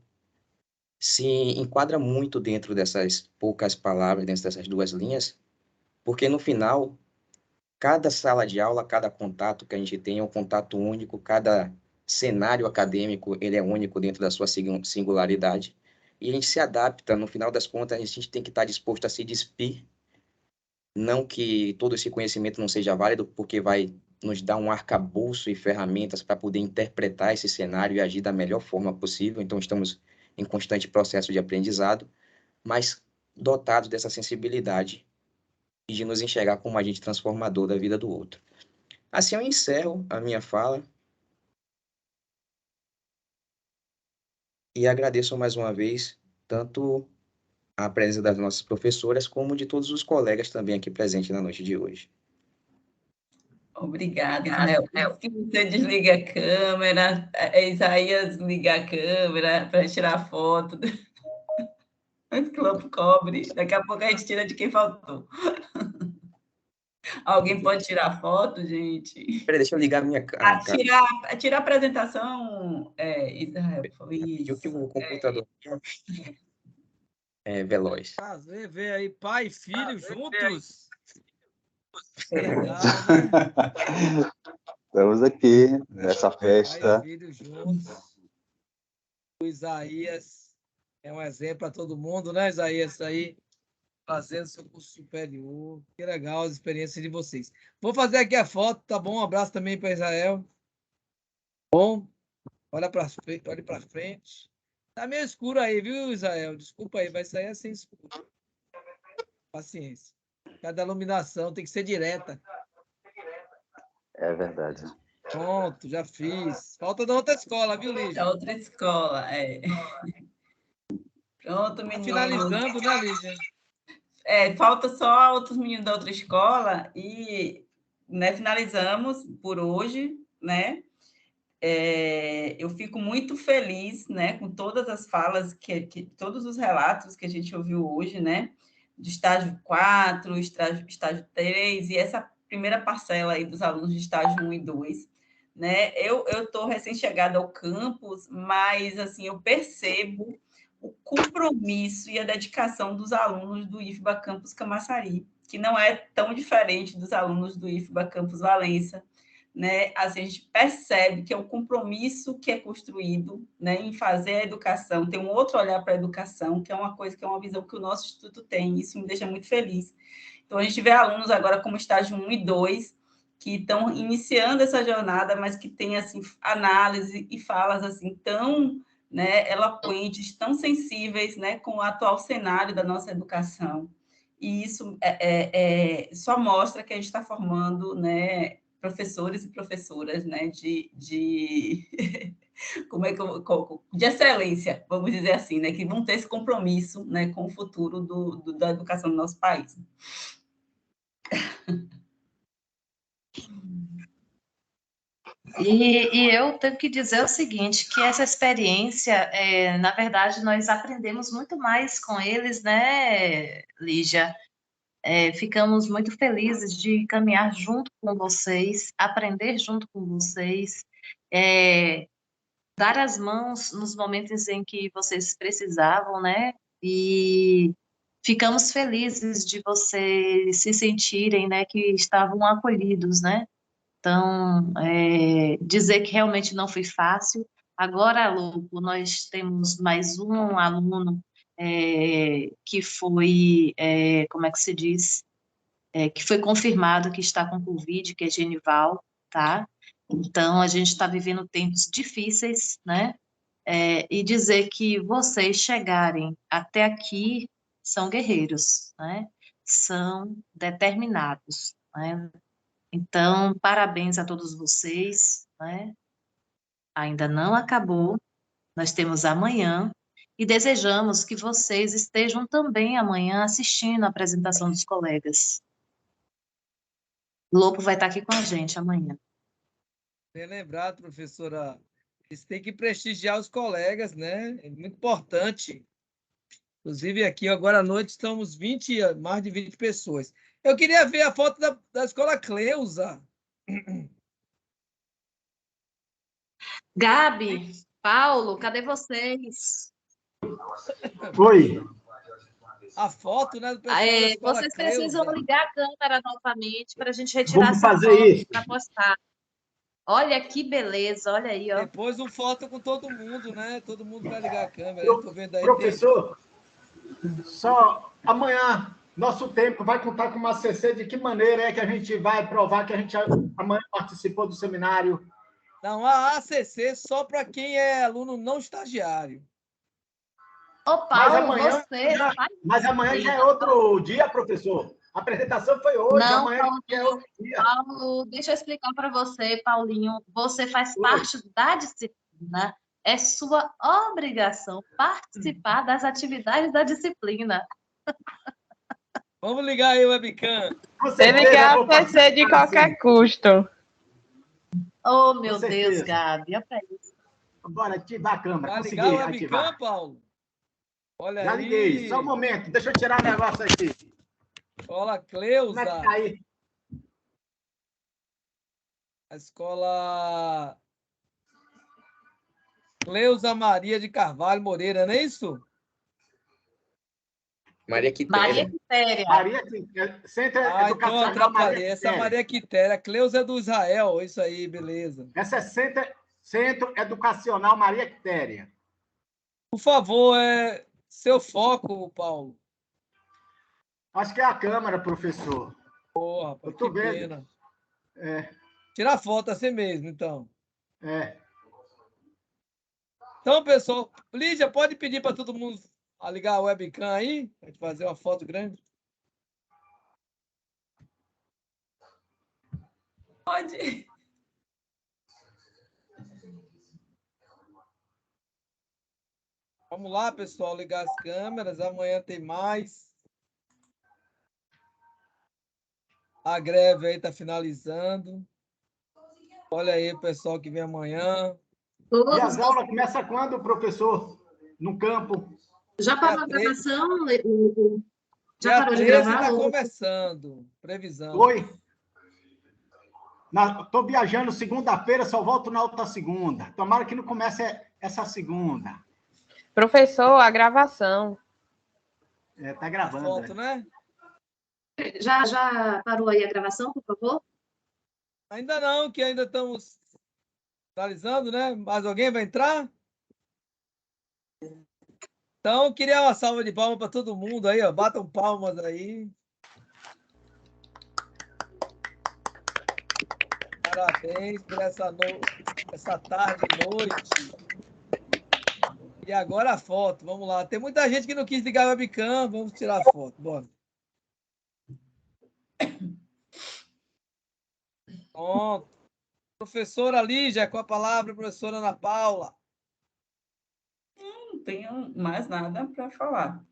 se enquadra muito dentro dessas poucas palavras, dentro dessas duas linhas, porque no final, cada sala de aula, cada contato que a gente tem é um contato único, cada cenário acadêmico ele é único dentro da sua singularidade, e a gente se adapta, no final das contas, a gente tem que estar disposto a se despir, não que todo esse conhecimento não seja válido, porque vai nos dar um arcabouço e ferramentas para poder interpretar esse cenário e agir da melhor forma possível, então estamos em constante processo de aprendizado, mas dotados dessa sensibilidade e de nos enxergar como um agente transformador da vida do outro. Assim eu encerro a minha fala e agradeço mais uma vez tanto a presença das nossas professoras como de todos os colegas também aqui presentes na noite de hoje. Obrigada, Ismael. Se você desliga a câmera, Isaías liga a câmera para tirar foto. Globo cobre. Daqui a pouco a gente tira de quem faltou. Alguém pode tirar foto, gente? Peraí, deixa eu ligar a minha câmera. Tirar a apresentação, Israel. Eu que o computador é veloz. Prazer ver aí pai e filho juntos. Legal, né? Estamos aqui nessa festa. Pai e filho juntos. O Isaías é um exemplo para todo mundo, né, Isaías? Aí fazendo seu curso superior. Que legal as experiências de vocês. Vou fazer aqui a foto, tá bom? Um abraço também para Israel. Bom, olha para frente. Tá meio escuro aí, viu, Israel? Desculpa aí, vai sair assim escuro. Paciência. Cada iluminação tem que ser direta. É verdade. Pronto, já fiz. Falta da outra escola, viu, Lígia? Da outra escola, Pronto, meninos. Finalizando, né, Lígia? Falta só outros meninos da outra escola e, né, finalizamos por hoje, né? Eu fico muito feliz, né, com todas as falas, todos os relatos que a gente ouviu hoje, né? Do estágio 4, estágio 3 e essa primeira parcela aí dos alunos de estágio 1 e 2. Né? Eu estou recém-chegada ao campus, mas assim, eu percebo o compromisso e a dedicação dos alunos do IFBA Campus Camaçari, que não é tão diferente dos alunos do IFBA Campus Valença. Né? Assim, a gente percebe que é um compromisso que é construído, né, em fazer a educação, tem um outro olhar para a educação, que é uma coisa, que é uma visão que o nosso instituto tem, isso me deixa muito feliz. Então, a gente vê alunos agora como estágio 1 e 2, que estão iniciando essa jornada, mas que têm assim, análise e falas assim, tão, né, eloquentes, tão sensíveis, né, com o atual cenário da nossa educação. E isso só mostra que a gente está formando, né, professores e professoras, né, de de excelência, vamos dizer assim, né, que vão ter esse compromisso, né, com o futuro da educação do nosso país. E eu tenho que dizer o seguinte, que essa experiência, na verdade, nós aprendemos muito mais com eles, né, Lígia? ficamos muito felizes de caminhar junto com vocês, aprender junto com vocês, dar as mãos nos momentos em que vocês precisavam, né? E ficamos felizes de vocês se sentirem, né, que estavam acolhidos, né? Então, dizer que realmente não foi fácil. Agora, Luco, nós temos mais um aluno que foi, como é que se diz? Que foi confirmado que está com Covid, que é Genival, tá? Então, a gente está vivendo tempos difíceis, né? E dizer que vocês chegarem até aqui são guerreiros, né? São determinados, né? Então, parabéns a todos vocês, né? Ainda não acabou, nós temos amanhã e desejamos que vocês estejam também amanhã assistindo a apresentação dos colegas. Lopo vai estar aqui com a gente amanhã. Bem lembrado, professora. Eles têm que prestigiar os colegas, né? É muito importante. Inclusive, aqui agora à noite estamos mais de 20 pessoas. Eu queria ver a foto da escola Cleusa. Gabi, Paulo, cadê vocês? Oi. A foto, né, do pessoal da escola vocês Cleusa. precisam ligar a câmera novamente para a gente retirar Vamos essa fazer foto isso. para postar. Olha que beleza, olha aí, ó. Depois foto com todo mundo, né? Todo mundo vai ligar a câmera. Eu tô vendo aí. Professor, só amanhã, nosso tempo vai contar com uma CC. De que maneira é que a gente vai provar que a gente amanhã participou do seminário? Não, a ACC só para quem é aluno não estagiário. Ô, Paulo, mas amanhã já é outro dia, professor. A apresentação foi hoje, não, amanhã Paulo, já é outro dia. Paulo, deixa eu explicar para você, Paulinho. Você faz parte da disciplina. É sua obrigação participar das atividades da disciplina. Vamos ligar aí o webcam. Ele quer ACC de qualquer custo. Oh, meu Deus, Gabi, olha para isso. Bora ativar a câmera. Vai consegui ligar o webcam, ativar. Paulo? Olha Já aí. liguei. Só um momento, deixa eu tirar o negócio aqui. Escola Cleusa. Como é que tá aí? A escola Cleusa Maria de Carvalho Moreira, não é isso? Maria Quitéria. Maria Quitéria. Centro Então Educacional atrapalhei. Maria Essa é a Maria Quitéria. Cleusa é do Israel. Isso aí, beleza. Essa é Centro Educacional Maria Quitéria. Por favor, seu foco, Paulo. Acho que é a câmera, professor. Porra, rapaz, que pena. Tirar foto assim mesmo, então. Então, pessoal, Lígia, pode pedir para todo mundo ligar a webcam aí, para gente fazer uma foto grande? Pode. Vamos lá, pessoal, ligar as câmeras. Amanhã tem mais. A greve aí está finalizando. Olha aí, pessoal que vem amanhã. E as aulas começam quando, professor? No campo? Já parou a gravação? Já parou de gravar? Está começando. Previsão. Oi. Estou viajando segunda-feira, só volto na outra segunda. Tomara que não comece essa segunda. Professor, a gravação. Está gravando. Foto, né? Já parou aí a gravação, por favor? Ainda não, que ainda estamos finalizando, né? Mais alguém vai entrar? Então, queria uma salva de palmas para todo mundo aí, ó. Batam palmas aí. Parabéns por essa tarde e noite. E agora a foto, vamos lá. Tem muita gente que não quis ligar a webcam, vamos tirar a foto, bora. Pronto. Professora Lígia, com a palavra, professora Ana Paula. Não tenho mais nada para falar.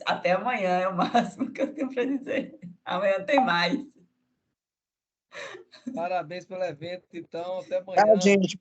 Até amanhã é o máximo que eu tenho para dizer. Amanhã tem mais. Parabéns pelo evento, então. Até amanhã. Gente,